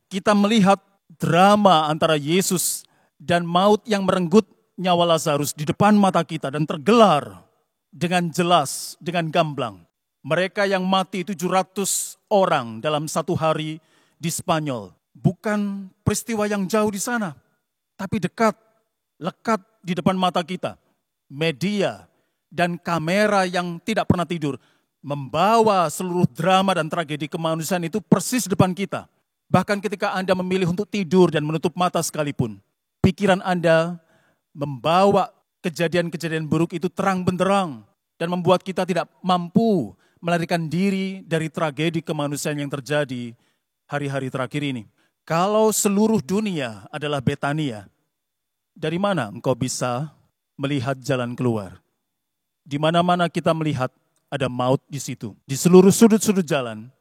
Kita melihat drama antara Yesus dan maut yang merenggut nyawa Lazarus di depan mata kita dan tergelar dengan jelas, dengan gamblang. Mereka yang mati 700 orang dalam satu hari di Spanyol. Bukan peristiwa yang jauh di sana, tapi dekat, lekat di depan mata kita. Media dan kamera yang tidak pernah tidur membawa seluruh drama dan tragedi kemanusiaan itu persis depan kita. Bahkan ketika Anda memilih untuk tidur dan menutup mata sekalipun, pikiran Anda membawa kejadian-kejadian buruk itu terang benderang dan membuat kita tidak mampu melarikan diri dari tragedi kemanusiaan yang terjadi hari-hari terakhir ini. Kalau seluruh dunia adalah Betania, dari mana engkau bisa melihat jalan keluar? Di mana-mana kita melihat ada maut di situ. Di seluruh sudut-sudut jalan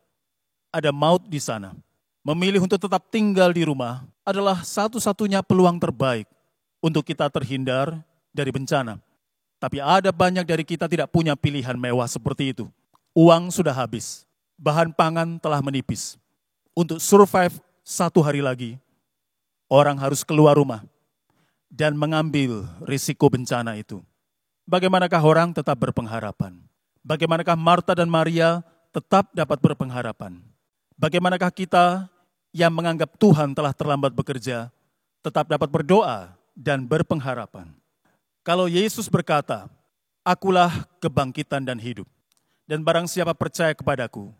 ada maut di sana. Memilih untuk tetap tinggal di rumah adalah satu-satunya peluang terbaik untuk kita terhindar dari bencana. Tapi ada banyak dari kita tidak punya pilihan mewah seperti itu. Uang sudah habis, bahan pangan telah menipis. Untuk survive satu hari lagi, orang harus keluar rumah dan mengambil risiko bencana itu. Bagaimanakah orang tetap berpengharapan? Bagaimanakah Marta dan Maria tetap dapat berpengharapan? Bagaimanakah kita yang menganggap Tuhan telah terlambat bekerja, tetap dapat berdoa dan berpengharapan? Kalau Yesus berkata, "Akulah kebangkitan dan hidup, dan barang siapa percaya kepadaku,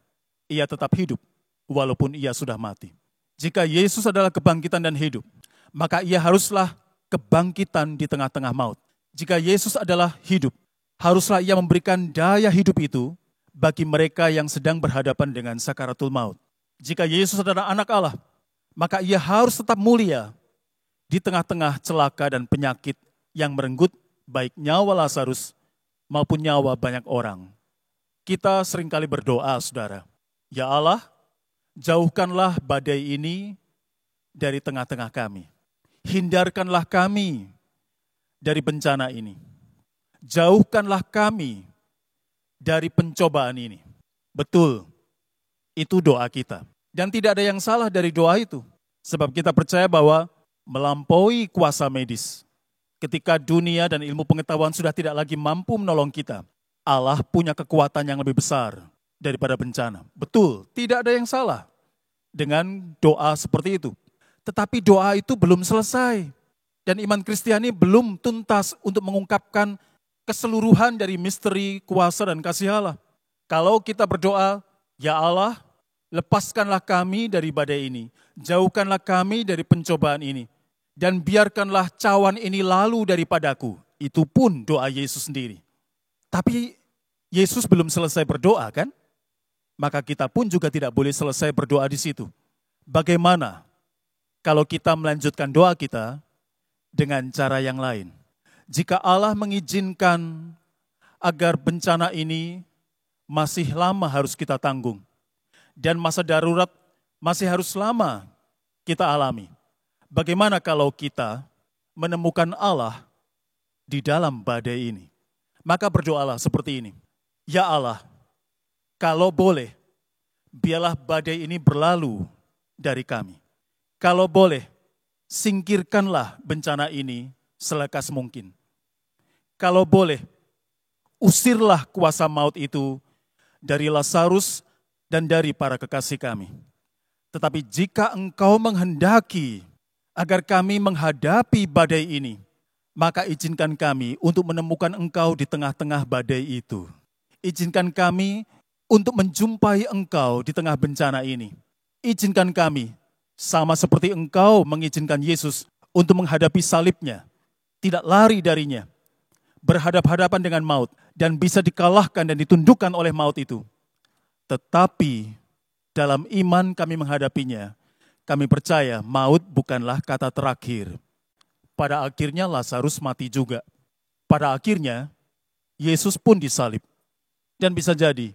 ia tetap hidup, walaupun ia sudah mati." Jika Yesus adalah kebangkitan dan hidup, maka ia haruslah kebangkitan di tengah-tengah maut. Jika Yesus adalah hidup, haruslah ia memberikan daya hidup itu bagi mereka yang sedang berhadapan dengan sakaratul maut. Jika Yesus adalah anak Allah, maka ia harus tetap mulia di tengah-tengah celaka dan penyakit yang merenggut baik nyawa Lazarus maupun nyawa banyak orang. Kita seringkali berdoa, saudara, "Ya Allah, jauhkanlah badai ini dari tengah-tengah kami. Hindarkanlah kami dari bencana ini. Jauhkanlah kami dari pencobaan ini." Betul, itu doa kita. Dan tidak ada yang salah dari doa itu. Sebab kita percaya bahwa melampaui kuasa medis, ketika dunia dan ilmu pengetahuan sudah tidak lagi mampu menolong kita, Allah punya kekuatan yang lebih besar daripada bencana. Betul, tidak ada yang salah dengan doa seperti itu. Tetapi doa itu belum selesai. Dan iman Kristiani belum tuntas untuk mengungkapkan keseluruhan dari misteri kuasa dan kasih Allah. Kalau kita berdoa, "Ya Allah, lepaskanlah kami dari badai ini, jauhkanlah kami dari pencobaan ini, dan biarkanlah cawan ini lalu daripadaku." Itu pun doa Yesus sendiri. Tapi Yesus belum selesai berdoa, kan? Maka kita pun juga tidak boleh selesai berdoa di situ. Bagaimana kalau kita melanjutkan doa kita dengan cara yang lain? Jika Allah mengizinkan agar bencana ini masih lama harus kita tanggung, dan masa darurat masih harus lama kita alami, bagaimana kalau kita menemukan Allah di dalam badai ini? Maka berdoalah seperti ini. "Ya Allah, kalau boleh, biarlah badai ini berlalu dari kami. Kalau boleh, singkirkanlah bencana ini selekas mungkin. Kalau boleh, usirlah kuasa maut itu dari Lazarus dan dari para kekasih kami. Tetapi jika Engkau menghendaki agar kami menghadapi badai ini, maka izinkan kami untuk menemukan Engkau di tengah-tengah badai itu. Izinkan kami untuk menjumpai Engkau di tengah bencana ini. Izinkan kami, sama seperti Engkau mengizinkan Yesus untuk menghadapi salibnya, tidak lari darinya, berhadap-hadapan dengan maut, dan bisa dikalahkan dan ditundukkan oleh maut itu. Tetapi dalam iman kami menghadapinya, kami percaya maut bukanlah kata terakhir. Pada akhirnya Lazarus mati juga. Pada akhirnya Yesus pun disalib. Dan bisa jadi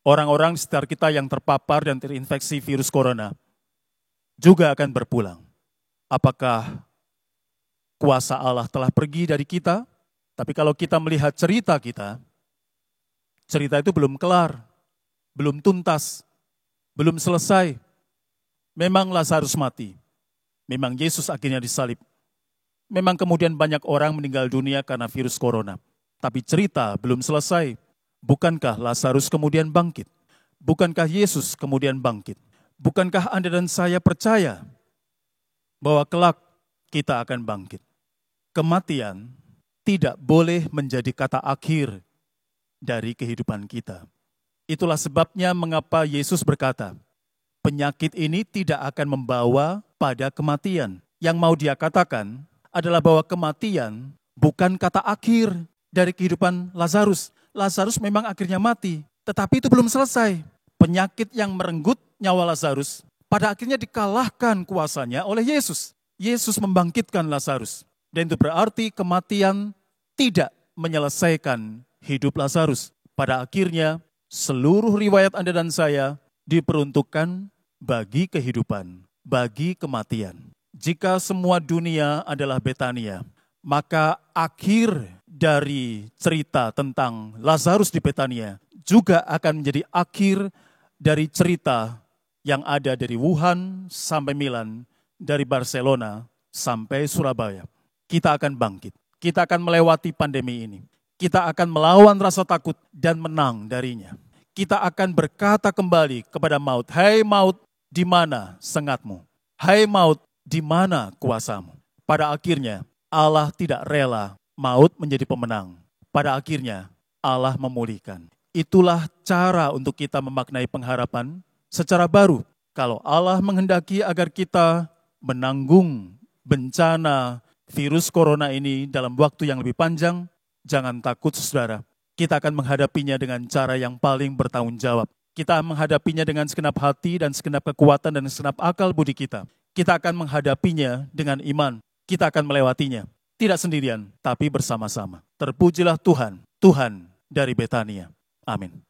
orang-orang di sekitar kita yang terpapar dan terinfeksi virus corona juga akan berpulang. Apakah kuasa Allah telah pergi dari kita? Tapi kalau kita melihat cerita kita, cerita itu belum kelar, belum tuntas, belum selesai. Memang Lazarus mati. Memang Yesus akhirnya disalib. Memang kemudian banyak orang meninggal dunia karena virus corona. Tapi cerita belum selesai. Bukankah Lazarus kemudian bangkit? Bukankah Yesus kemudian bangkit? Bukankah Anda dan saya percaya bahwa kelak kita akan bangkit? Kematian tidak boleh menjadi kata akhir dari kehidupan kita. Itulah sebabnya mengapa Yesus berkata, penyakit ini tidak akan membawa pada kematian. Yang mau Dia katakan adalah bahwa kematian bukan kata akhir dari kehidupan Lazarus. Lazarus memang akhirnya mati, tetapi itu belum selesai. Penyakit yang merenggut nyawa Lazarus pada akhirnya dikalahkan kuasanya oleh Yesus. Yesus membangkitkan Lazarus. Dan itu berarti kematian tidak menyelesaikan hidup Lazarus. Pada akhirnya seluruh riwayat Anda dan saya diperuntukkan bagi kehidupan, bagi kematian. Jika semua dunia adalah Betania, maka akhir dari cerita tentang Lazarus di Betania juga akan menjadi akhir dari cerita yang ada dari Wuhan sampai Milan, dari Barcelona sampai Surabaya. Kita akan bangkit, kita akan melewati pandemi ini. Kita akan melawan rasa takut dan menang darinya. Kita akan berkata kembali kepada maut, "Hai maut, di mana sengatmu? Hai maut, di mana kuasamu?" Pada akhirnya Allah tidak rela maut menjadi pemenang. Pada akhirnya Allah memulihkan. Itulah cara untuk kita memaknai pengharapan secara baru. Kalau Allah menghendaki agar kita menanggung bencana virus corona ini dalam waktu yang lebih panjang, jangan takut saudara. Kita akan menghadapinya dengan cara yang paling bertanggung jawab. Kita menghadapinya dengan segenap hati dan segenap kekuatan dan segenap akal budi kita. Kita akan menghadapinya dengan iman. Kita akan melewatinya. Tidak sendirian, tapi bersama-sama. Terpujilah Tuhan, Tuhan dari Betania. Amin.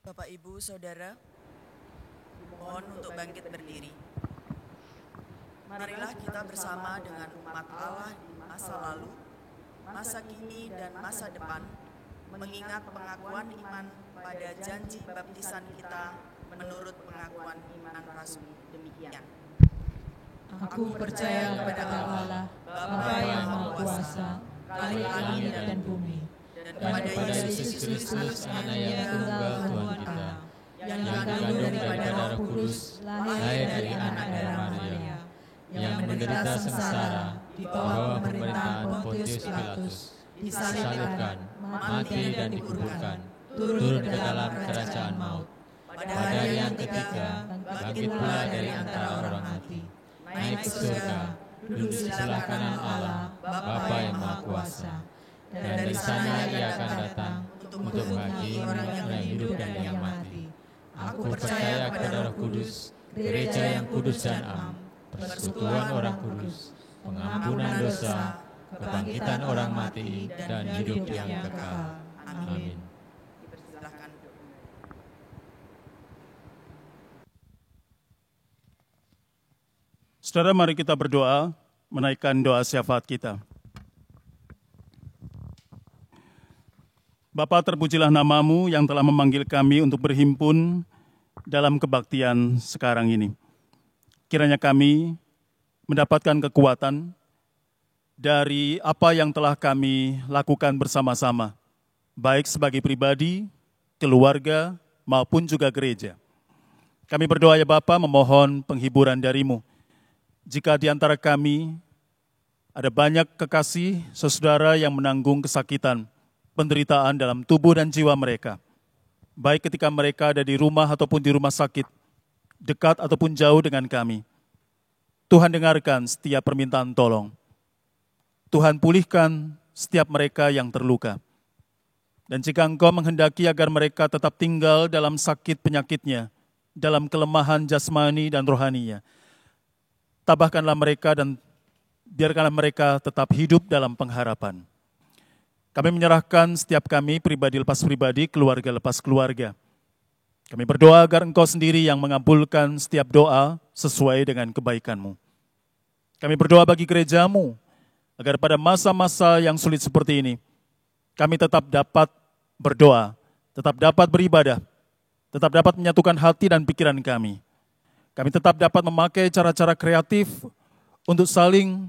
Bapak, Ibu, Saudara, mohon untuk bangkit berdiri. Marilah kita bersama dengan umat Allah di masa lalu, masa kini, dan masa depan, mengingat pengakuan iman pada janji baptisan kita menurut pengakuan iman rasmi demikian. Aku percaya kepada Allah, Bapa yang Maha Kuasa, Khalik langit dan bumi, Dan dan kepada Yesus Kristus, Anak yang tunggal Tuhan kita, yang dikandung daripada Roh Kudus, lahir dari anak darah Maria, yang menderita sengsara di bawah pemerintahan Pontius Pilatus, disalibkan, mati dan dikuburkan, turun ke dalam kerajaan maut. Pada hari yang ketiga, bangkit pula dari antara orang mati, naik ke surga, duduk di sebelah kanan Allah, Bapa yang Maha Kuasa. Dan dari sana Ia akan datang untuk menghakimi orang yang hidup dan yang mati. Aku percaya kepada Roh Kudus, gereja yang kudus dan am, persekutuan orang kudus, pengampunan dosa, kebangkitan orang mati, dan hidup yang kekal. Amin. Dipersilahkan. Saudara, mari kita berdoa, menaikkan doa syafaat kita. Bapa, terpujilah nama-Mu yang telah memanggil kami untuk berhimpun dalam kebaktian sekarang ini. Kiranya kami mendapatkan kekuatan dari apa yang telah kami lakukan bersama-sama, baik sebagai pribadi, keluarga, maupun juga gereja. Kami berdoa ya Bapa, memohon penghiburan dari-Mu. Jika di antara kami ada banyak kekasih, saudara yang menanggung kesakitan, penderitaan dalam tubuh dan jiwa mereka, baik ketika mereka ada di rumah ataupun di rumah sakit, dekat ataupun jauh dengan kami. Tuhan dengarkan setiap permintaan tolong. Tuhan pulihkan setiap mereka yang terluka. Dan jika Engkau menghendaki agar mereka tetap tinggal dalam sakit penyakitnya, dalam kelemahan jasmani dan rohaninya, tabahkanlah mereka dan biarkanlah mereka tetap hidup dalam pengharapan. Kami menyerahkan setiap kami, pribadi lepas pribadi, keluarga lepas keluarga. Kami berdoa agar Engkau sendiri yang mengabulkan setiap doa sesuai dengan kebaikan-Mu. Kami berdoa bagi gereja-Mu, agar pada masa-masa yang sulit seperti ini, kami tetap dapat berdoa, tetap dapat beribadah, tetap dapat menyatukan hati dan pikiran kami. Kami tetap dapat memakai cara-cara kreatif untuk saling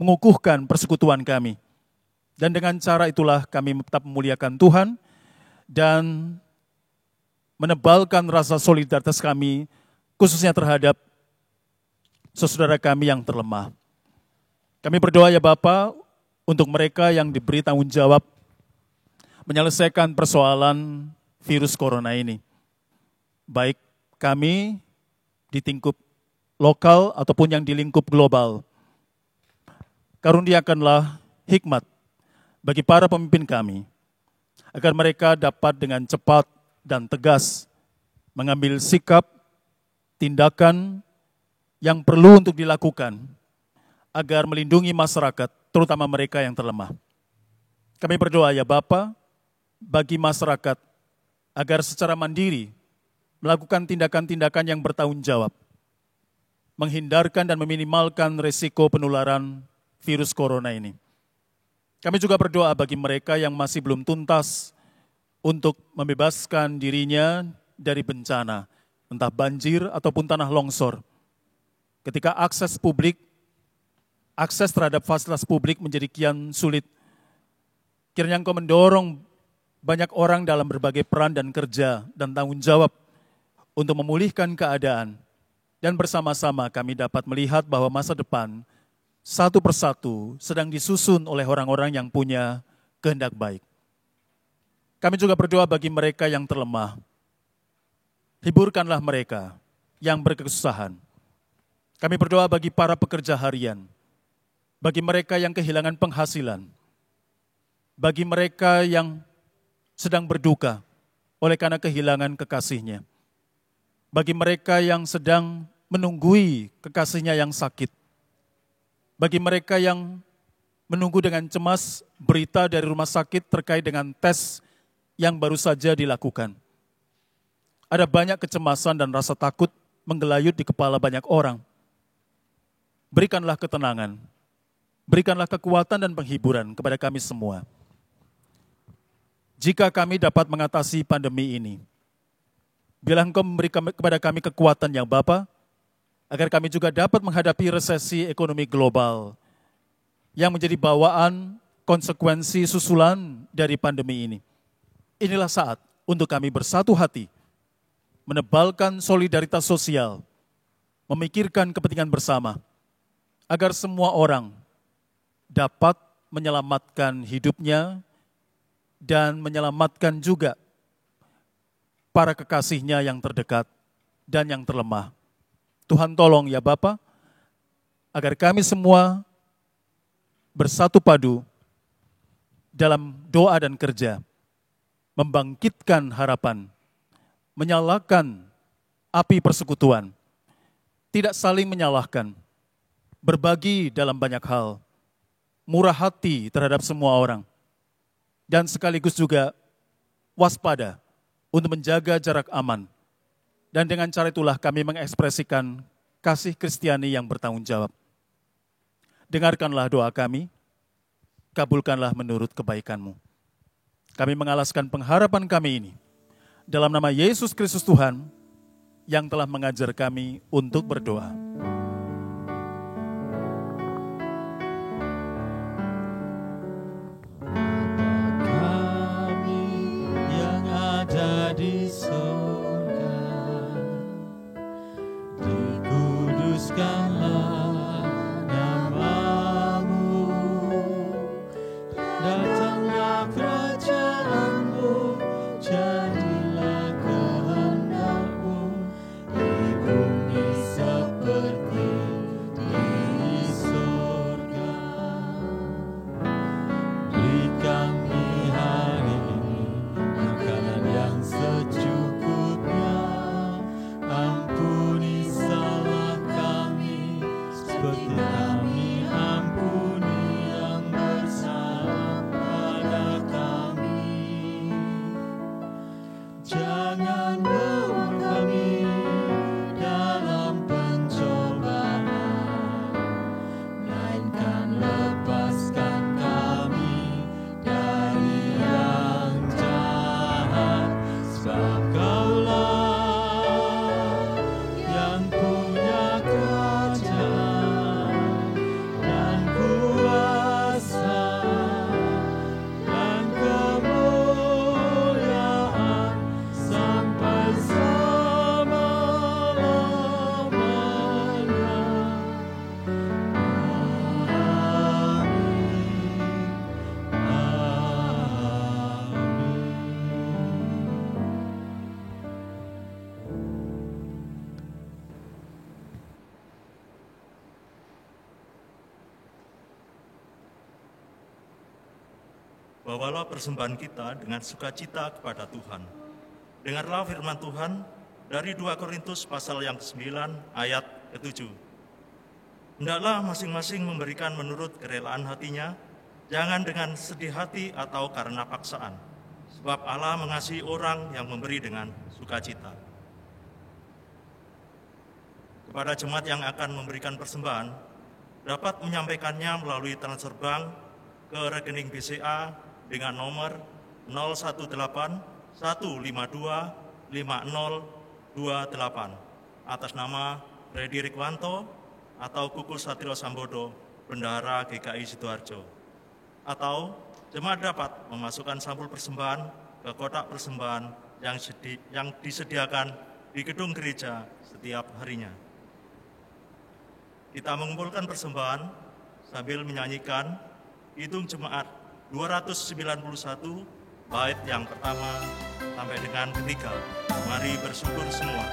mengukuhkan persekutuan kami. Dan dengan cara itulah kami tetap memuliakan Tuhan dan menebalkan rasa solidaritas kami, khususnya terhadap saudara kami yang terlemah. Kami berdoa ya Bapa untuk mereka yang diberi tanggung jawab menyelesaikan persoalan virus corona ini. Baik kami di lingkup lokal ataupun yang di lingkup global. Karuniakanlah hikmat bagi para pemimpin kami, agar mereka dapat dengan cepat dan tegas mengambil sikap, tindakan yang perlu untuk dilakukan, agar melindungi masyarakat, terutama mereka yang terlemah. Kami berdoa ya Bapa, bagi masyarakat, agar secara mandiri melakukan tindakan-tindakan yang bertanggung jawab, menghindarkan dan meminimalkan risiko penularan virus corona ini. Kami juga berdoa bagi mereka yang masih belum tuntas untuk membebaskan dirinya dari bencana, entah banjir ataupun tanah longsor. Ketika akses terhadap fasilitas publik menjadi kian sulit, kiranya Engkau mendorong banyak orang dalam berbagai peran dan kerja dan tanggung jawab untuk memulihkan keadaan. Dan bersama-sama kami dapat melihat bahwa masa depan satu persatu sedang disusun oleh orang-orang yang punya kehendak baik. Kami juga berdoa bagi mereka yang terlemah. Hiburkanlah mereka yang berkesusahan. Kami berdoa bagi para pekerja harian, bagi mereka yang kehilangan penghasilan, bagi mereka yang sedang berduka oleh karena kehilangan kekasihnya, bagi mereka yang sedang menunggui kekasihnya yang sakit, bagi mereka yang menunggu dengan cemas berita dari rumah sakit terkait dengan tes yang baru saja dilakukan. Ada banyak kecemasan dan rasa takut menggelayut di kepala banyak orang. Berikanlah ketenangan, berikanlah kekuatan dan penghiburan kepada kami semua. Jika kami dapat mengatasi pandemi ini, biarlah Engkau memberi kepada kami kekuatan yang Bapa, agar kami juga dapat menghadapi resesi ekonomi global yang menjadi bawaan konsekuensi susulan dari pandemi ini. Inilah saat untuk kami bersatu hati, menebalkan solidaritas sosial, memikirkan kepentingan bersama, agar semua orang dapat menyelamatkan hidupnya dan menyelamatkan juga para kekasihnya yang terdekat dan yang terlemah. Tuhan tolong ya Bapa, agar kami semua bersatu padu dalam doa dan kerja, membangkitkan harapan, menyalakan api persekutuan, tidak saling menyalahkan, berbagi dalam banyak hal, murah hati terhadap semua orang, dan sekaligus juga waspada untuk menjaga jarak aman. Dan dengan cara itulah kami mengekspresikan kasih Kristiani yang bertanggung jawab. Dengarkanlah doa kami, kabulkanlah menurut kebaikan-Mu. Kami mengalaskan pengharapan kami ini dalam nama Yesus Kristus Tuhan yang telah mengajar kami untuk berdoa. Datanglah kerajaanmu, jadilah kehendak-Mu di bumi seperti di surga. Beri kami hari ini makanan yang secukupnya. Ampuni salah kami seperti kami ampuni yang bersalah pada kami. Jangan bawa kami dalam pencobaan, melainkan lepaskan kami dari yang jahat. Sebab Kaulah yang punya kerajaan dan kuasa dan kemuliaan sampai selama-lamanya. Bawalah persembahan kita dengan sukacita kepada Tuhan. Dengarlah firman Tuhan dari 2 Korintus pasal yang ke-9 ayat ke-7. Hendaklah masing-masing memberikan menurut kerelaan hatinya, jangan dengan sedih hati atau karena paksaan. Sebab Allah mengasihi orang yang memberi dengan sukacita. Kepada jemaat yang akan memberikan persembahan, dapat menyampaikannya melalui transfer bank ke rekening BCA dengan nomor 018-152-5028 atas nama Freddy Rikwanto atau Kuku Satrio Sambodo, Bendahara GKI Sidoarjo. Atau jemaat dapat memasukkan sampul persembahan ke kotak persembahan yang disediakan di gedung gereja setiap harinya. Kita mengumpulkan persembahan sambil menyanyikan Hitung Jemaat 291 bait yang pertama sampai dengan ketiga. Mari bersyukur semua.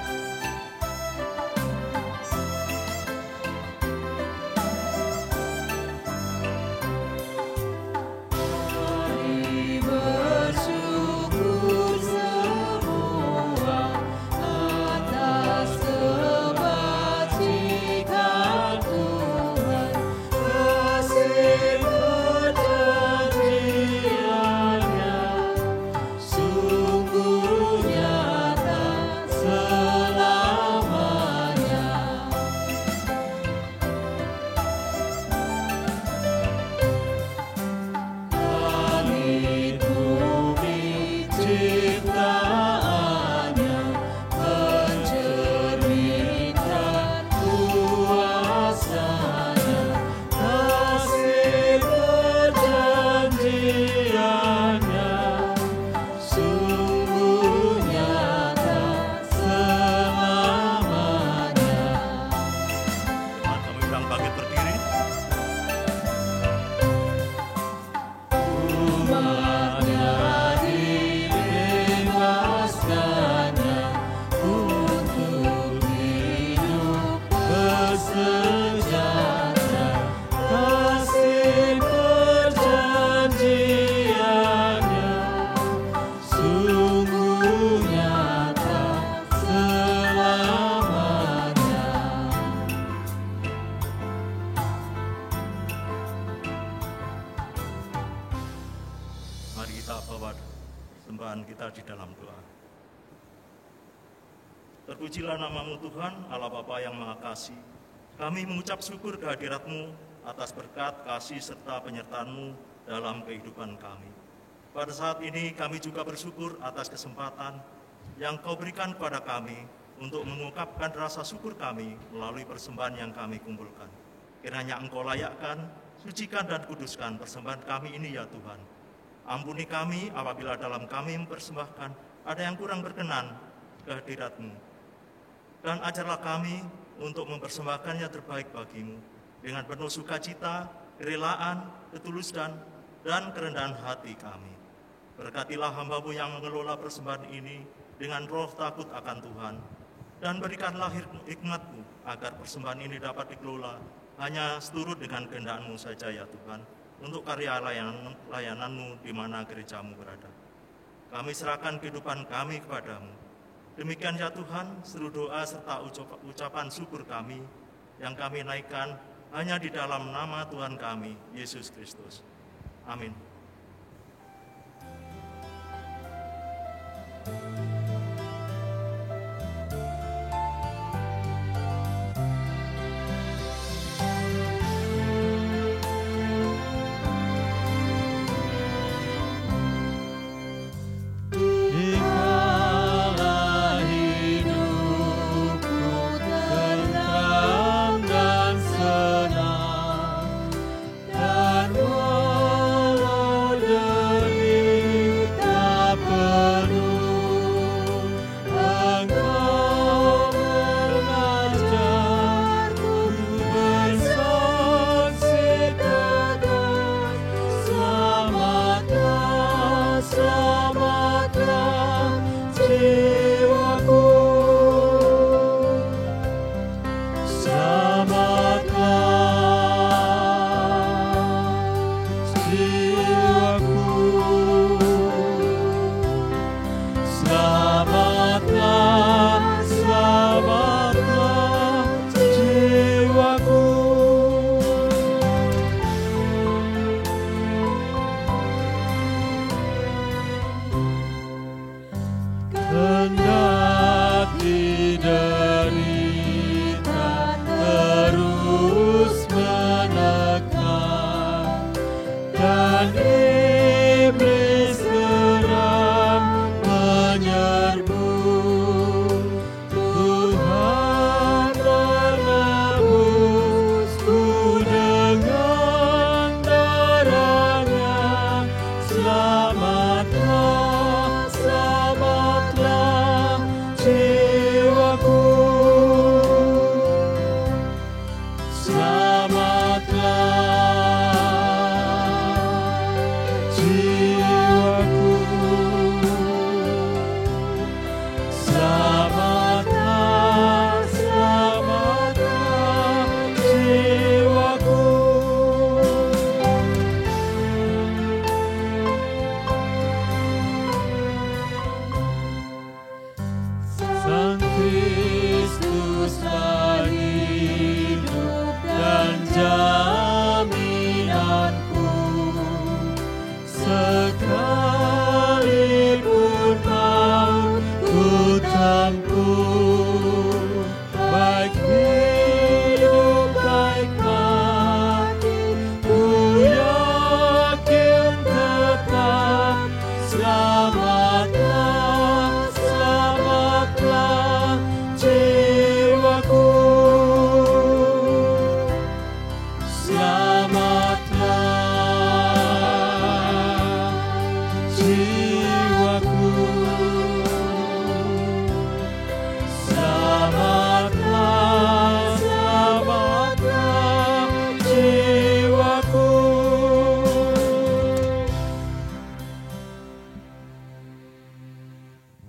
Terpujilah nama-Mu Tuhan, Allah Bapa yang Maha Kasih. Kami mengucap syukur kehadirat-Mu atas berkat, kasih, serta penyertaan-Mu dalam kehidupan kami. Pada saat ini kami juga bersyukur atas kesempatan yang Kau berikan kepada kami untuk mengungkapkan rasa syukur kami melalui persembahan yang kami kumpulkan. Kiranya Engkau layakkan, sucikan dan kuduskan persembahan kami ini ya Tuhan. Ampuni kami apabila dalam kami mempersembahkan ada yang kurang berkenan kehadirat-Mu. Dan ajarlah kami untuk mempersembahkannya terbaik bagi-Mu dengan penuh sukacita, kerelaan, ketulusan, dan kerendahan hati kami. Berkatilah hamba-Mu yang mengelola persembahan ini dengan roh takut akan Tuhan, dan berikanlah hikmat-Mu agar persembahan ini dapat dikelola hanya seturut dengan kehendak-Mu saja ya Tuhan, untuk karya layanan-Mu di mana gereja-Mu berada. Kami serahkan kehidupan kami kepadamu. Demikian ya Tuhan, seluruh doa serta ucapan syukur kami yang kami naikkan hanya di dalam nama Tuhan kami, Yesus Kristus. Amin.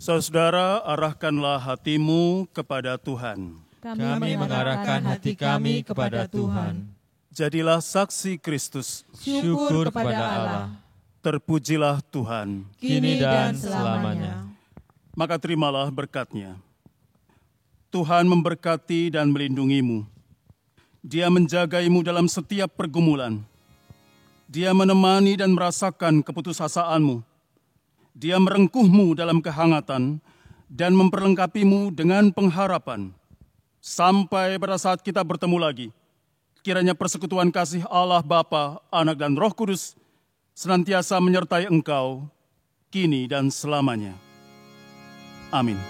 Saudara, arahkanlah hatimu kepada Tuhan. Kami mengarahkan hati kami kepada Tuhan. Jadilah saksi Kristus. Syukur kepada Allah. Terpujilah Tuhan, kini dan selamanya. Maka terimalah berkat-Nya. Tuhan memberkati dan melindungimu. Dia menjagaimu dalam setiap pergumulan. Dia menemani dan merasakan keputusasaanmu. Dia merengkuhmu dalam kehangatan dan memperlengkapimu dengan pengharapan. Sampai pada saat kita bertemu lagi, kiranya persekutuan kasih Allah Bapa, Anak dan Roh Kudus senantiasa menyertai engkau, kini dan selamanya. Amin.